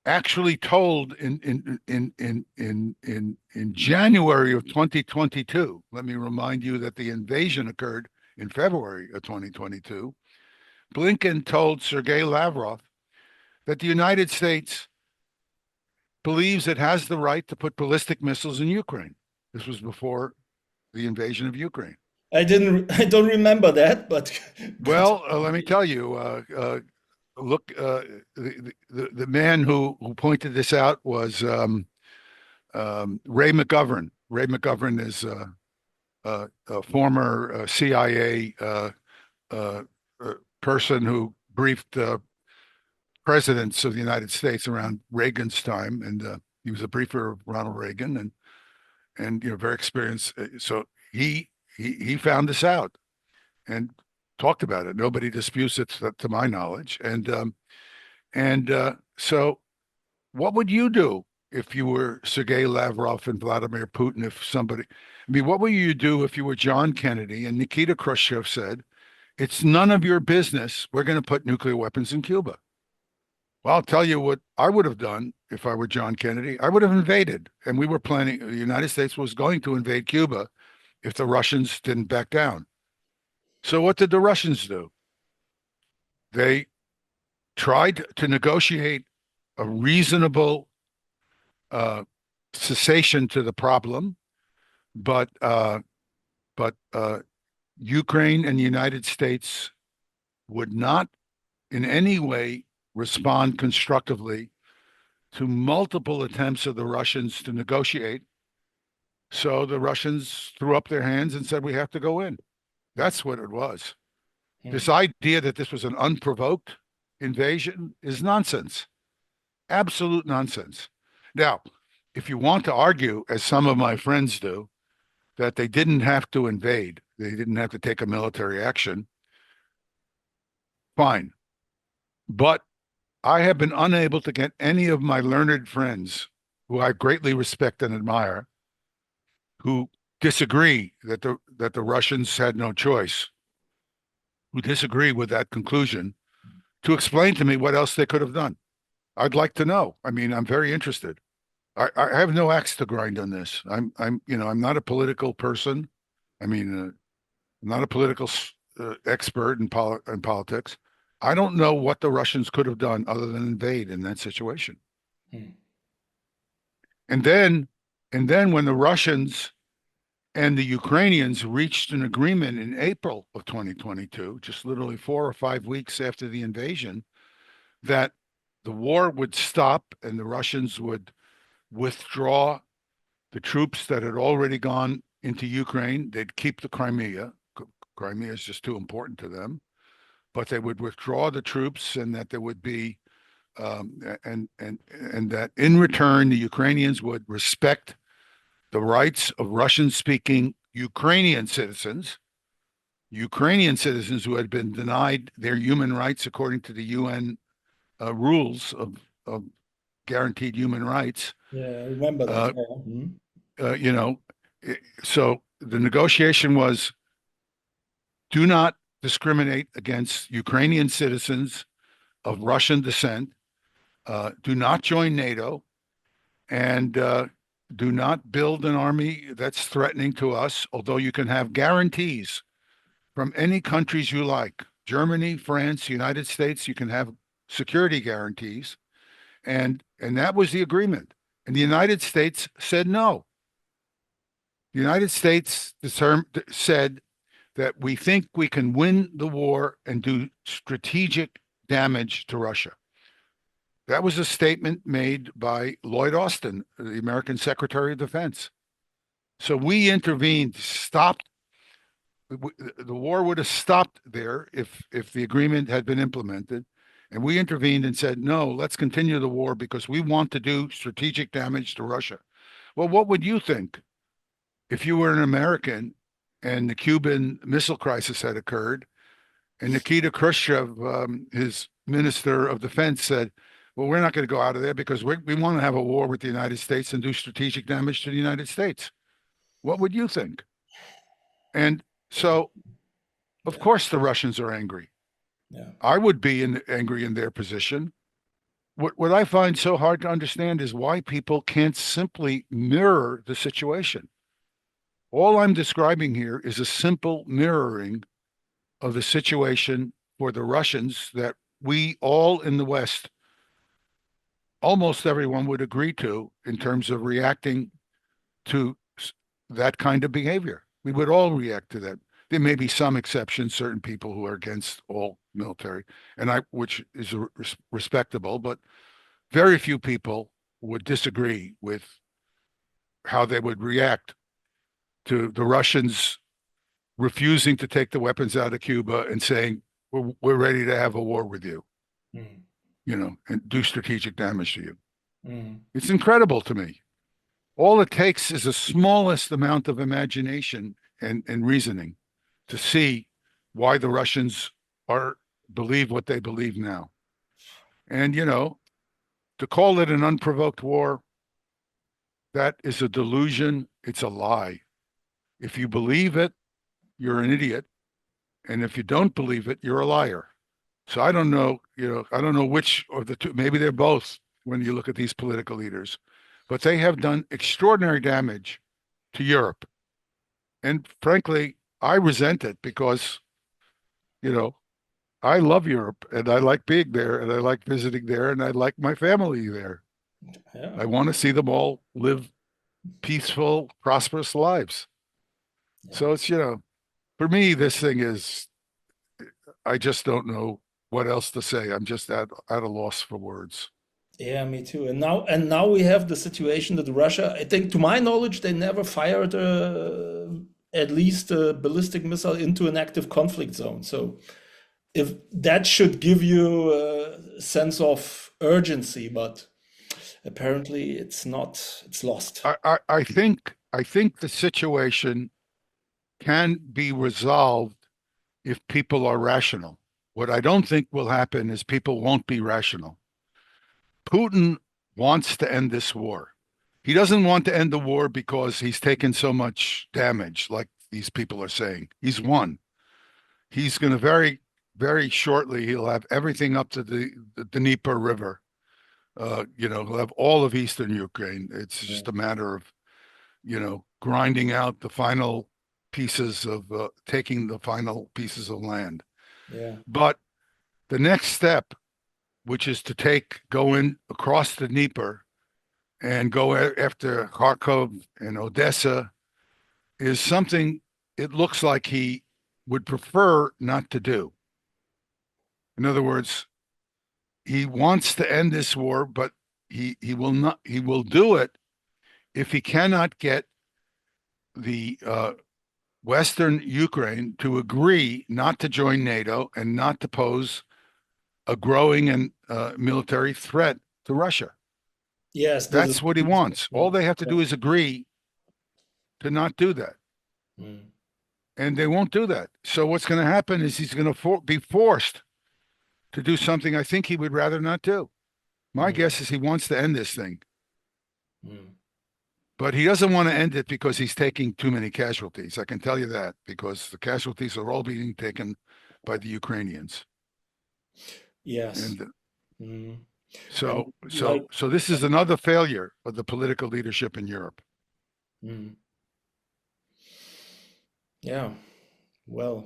actually told in January of 2022. Let me remind you that the invasion occurred in February of 2022. Blinken told Sergei Lavrov that the United States believes it has the right to put ballistic missiles in Ukraine. This was before the invasion of Ukraine. I don't remember that, but Well, let me tell you. Look, the man who pointed this out was Ray McGovern. Ray McGovern is a former CIA person who briefed presidents of the United States around Reagan's time, and he was a briefer of Ronald Reagan, and very experienced. So he found this out and talked about it. Nobody disputes it, to my knowledge. And so, what would you do if you were Sergei Lavrov and Vladimir Putin? What would you do if you were John Kennedy and Nikita Khrushchev said, "It's none of your business. We're going to put nuclear weapons in Cuba"? Well, I'll tell you what I would have done if I were John Kennedy. I would have invaded, and we were planning. The United States was going to invade Cuba if the Russians didn't back down. So what did the Russians do? They tried to negotiate a reasonable cessation to the problem, but Ukraine and the United States would not in any way respond constructively to multiple attempts of the Russians to negotiate. So the Russians threw up their hands and said, "We have to go in." That's what it was. This idea that this was an unprovoked invasion is nonsense. Absolute nonsense. Now, if you want to argue, as some of my friends do, that they didn't have to invade, they didn't have to take a military action, fine. But I have been unable to get any of my learned friends, who I greatly respect and admire, who disagree that the Russians had no choice, who disagree with that conclusion, to explain to me what else they could have done. I'd like to know. I mean, I'm very interested. I have no axe to grind on this. I'm not a political person. I mean, I'm not a political expert in politics. I don't know what the Russians could have done other than invade in that situation. And then when the Russians and the Ukrainians reached an agreement in April of 2022, just literally 4 or 5 weeks after the invasion, that the war would stop and the Russians would withdraw the troops that had already gone into Ukraine. They'd keep the Crimea. Crimea is just too important to them. But they would withdraw the troops, and that there would be, and that in return, the Ukrainians would respect the rights of Russian-speaking Ukrainian citizens who had been denied their human rights according to the UN rules of guaranteed human rights. Yeah, I remember that. So the negotiation was, do not discriminate against Ukrainian citizens of Russian descent, do not join NATO, and do not build an army that's threatening to us, although you can have guarantees from any countries you like. Germany, France, United States, you can have security guarantees. And that was the agreement. And the United States said no. The United States said that we think we can win the war and do strategic damage to Russia. That was a statement made by Lloyd Austin, the American Secretary of Defense. So we intervened, stopped. The war would have stopped there if the agreement had been implemented. And we intervened and said, no, let's continue the war because we want to do strategic damage to Russia. Well, what would you think if you were an American and the Cuban Missile Crisis had occurred, and Nikita Khrushchev, his Minister of Defense, said, well, we're not going to go out of there because we want to have a war with the United States and do strategic damage to the United States? What would you think? And so, of course, the Russians are angry. Yeah. I would be angry in their position. What I find so hard to understand is why people can't simply mirror the situation. All I'm describing here is a simple mirroring of the situation for the Russians that we all in the West, almost everyone would agree to in terms of reacting to that kind of behavior. We would all react to that. There may be some exceptions, certain people who are against all military, which is respectable, but very few people would disagree with how they would react to the Russians refusing to take the weapons out of Cuba and saying, we're ready to have a war with you, and do strategic damage to you. It's incredible to me. All it takes is the smallest amount of imagination and reasoning to see why the Russians believe what they believe now. And, to call it an unprovoked war, that is a delusion. It's a lie. If you believe it, you're an idiot. And if you don't believe it, you're a liar. So I don't know, I don't know which of the two, maybe they're both when you look at these political leaders, but they have done extraordinary damage to Europe. And frankly, I resent it because, I love Europe and I like being there and I like visiting there and I like my family there. Yeah. I want to see them all live peaceful, prosperous lives. Yeah. So it's, for me, this thing is, I just don't know what else to say. I'm just at a loss for words. Yeah, me too. And now we have the situation that Russia, I think, to my knowledge, they never fired at least a ballistic missile into an active conflict zone. So if that should give you a sense of urgency, but apparently it's not, it's lost. I think the situation can be resolved if people are rational. What I don't think will happen is people won't be rational. Putin wants to end this war. He doesn't want to end the war because he's taken so much damage, like these people are saying. He's won. He's going to very shortly, he'll have everything up to the Dnieper River. He'll have all of Eastern Ukraine. It's just a matter of, grinding out the final pieces of, taking the final pieces of land. Yeah. But the next step, which is to go in across the Dnieper and go after Kharkov and Odessa, is something it looks like he would prefer not to do. In other words, he wants to end this war, but he will not. He will do it if he cannot get the Western Ukraine to agree not to join NATO and not to pose a growing and military threat to Russia. Yes, that's what he wants. All they have to do is agree to not do that. And they won't do that. So what's going to happen is he's going to be forced to do something I think he would rather not do. My guess is he wants to end this thing. But he doesn't want to end it because he's taking too many casualties. I can tell you that, because the casualties are all being taken by the Ukrainians. Yes. And so this is another failure of the political leadership in Europe. Yeah. Well,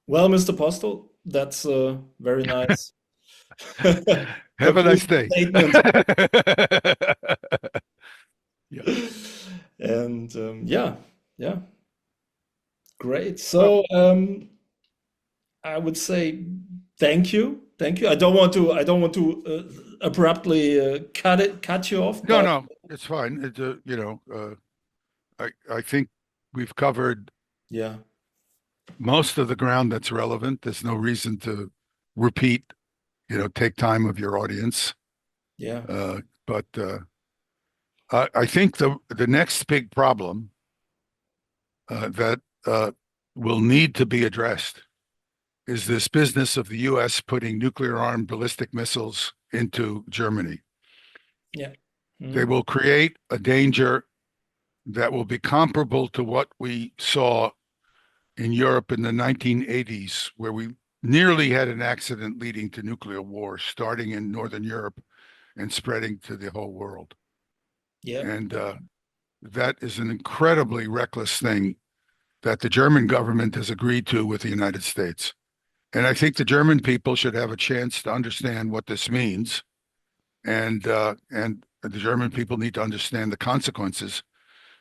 Mr. Postol, that's very nice. Have a nice day. Yeah. And yeah. Great. So I would say thank you. I don't want to abruptly cut you off. No, it's fine. It's I think we've covered most of the ground that's relevant. There's no reason to repeat, take time of your audience. Yeah. But I think the next big problem that will need to be addressed is this business of the U.S. putting nuclear-armed ballistic missiles into Germany. Yeah. They will create a danger that will be comparable to what we saw in Europe in the 1980s, where we nearly had an accident leading to nuclear war, starting in Northern Europe and spreading to the whole world. Yeah. And that is an incredibly reckless thing that the German government has agreed to with the United States. And I think the German people should have a chance to understand what this means. And the German people need to understand the consequences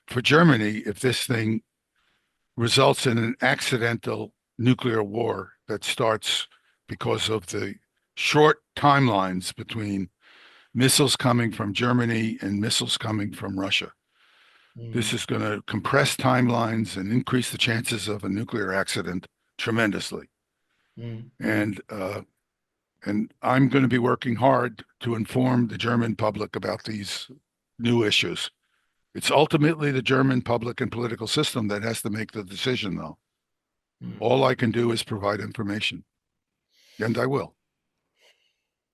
for Germany if this thing results in an accidental nuclear war that starts because of the short timelines between missiles coming from Germany and missiles coming from Russia. This is going to compress timelines and increase the chances of a nuclear accident tremendously. And I'm going to be working hard to inform the German public about these new issues. It's ultimately the German public and political system that has to make the decision, though. All I can do is provide information, and I will.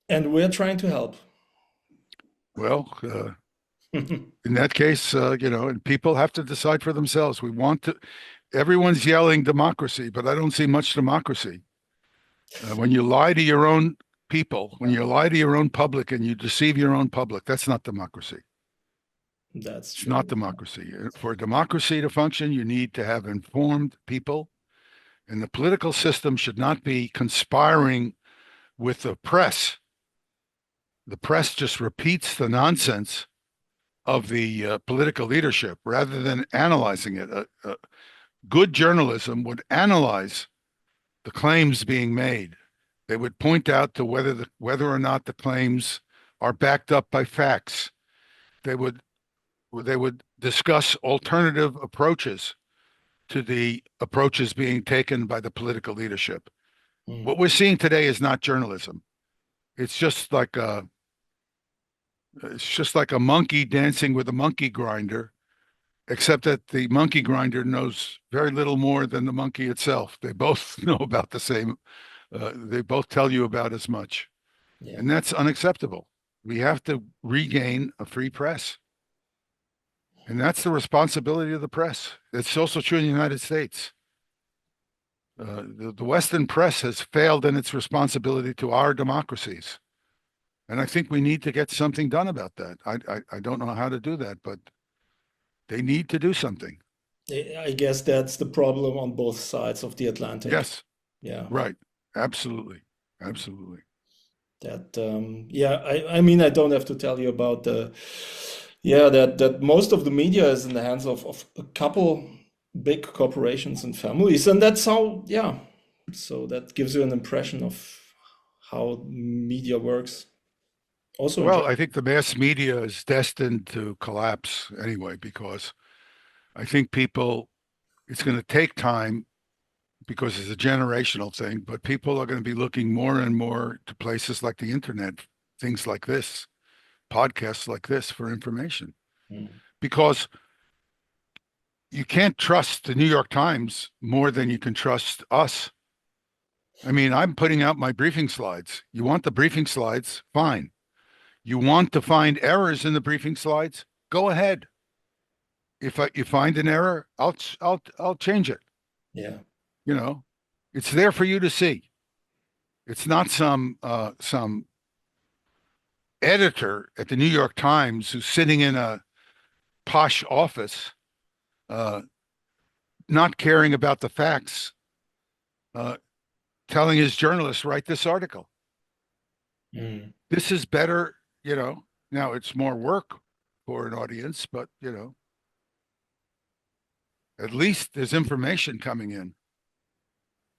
And we're trying to help. Well, in that case, and people have to decide for themselves. Everyone's yelling democracy, but I don't see much democracy. When you lie to your own people, when you lie to your own public and you deceive your own public, that's not democracy. That's true. It's not democracy. For democracy to function, you need to have informed people, and the political system should not be conspiring with the press. The press just repeats the nonsense of the political leadership rather than analyzing it. Good journalism would analyze the claims being made. They would point out to whether or not the claims are backed up by facts. They would discuss alternative approaches to the approaches being taken by the political leadership. What we're seeing today is not journalism. It's just like a monkey dancing with a monkey grinder, except that the monkey grinder knows very little more than the monkey itself. They both know about the same. They both tell you about as much. Yeah. And that's unacceptable. We have to regain a free press. And that's the responsibility of the press. It's also true in the United States. The Western press has failed in its responsibility to our democracies. And I think we need to get something done about that. I don't know how to do that, but they need to do something. I guess that's the problem on both sides of the Atlantic. Yes. Yeah. Right. Absolutely. Absolutely. That, I mean, I don't have to tell you about that most of the media is in the hands of a couple big corporations and families. And that's how, so that gives you an impression of how media works. Also, well, I think the mass media is destined to collapse anyway, because I think it's going to take time because it's a generational thing, but people are going to be looking more and more to places like the internet, things like this, podcasts like this for information. Because you can't trust the New York Times more than you can trust us. I mean, I'm putting out my briefing slides. You want the briefing slides? Fine. You want to find errors in the briefing slides? Go ahead. If you find an error, I'll change it. Yeah. It's there for you to see. It's not some editor at the New York Times who's sitting in a posh office, not caring about the facts, telling his journalists, write this article. This is better, now it's more work for an audience, but, at least there's information coming in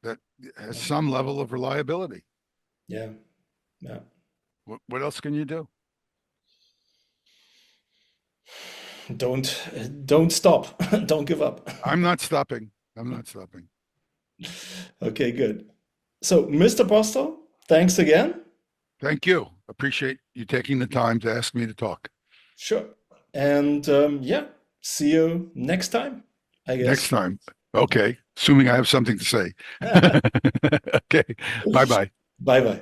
that has some level of reliability. Yeah. Yeah. What else can you do? Don't stop. Don't give up. I'm not stopping. Okay, good. So, Mr. Postol, thanks again. Thank you. Appreciate you taking the time to ask me to talk. Sure. And see you next time, I guess. Next time. Okay. Assuming I have something to say. Okay. Bye-bye. Bye-bye.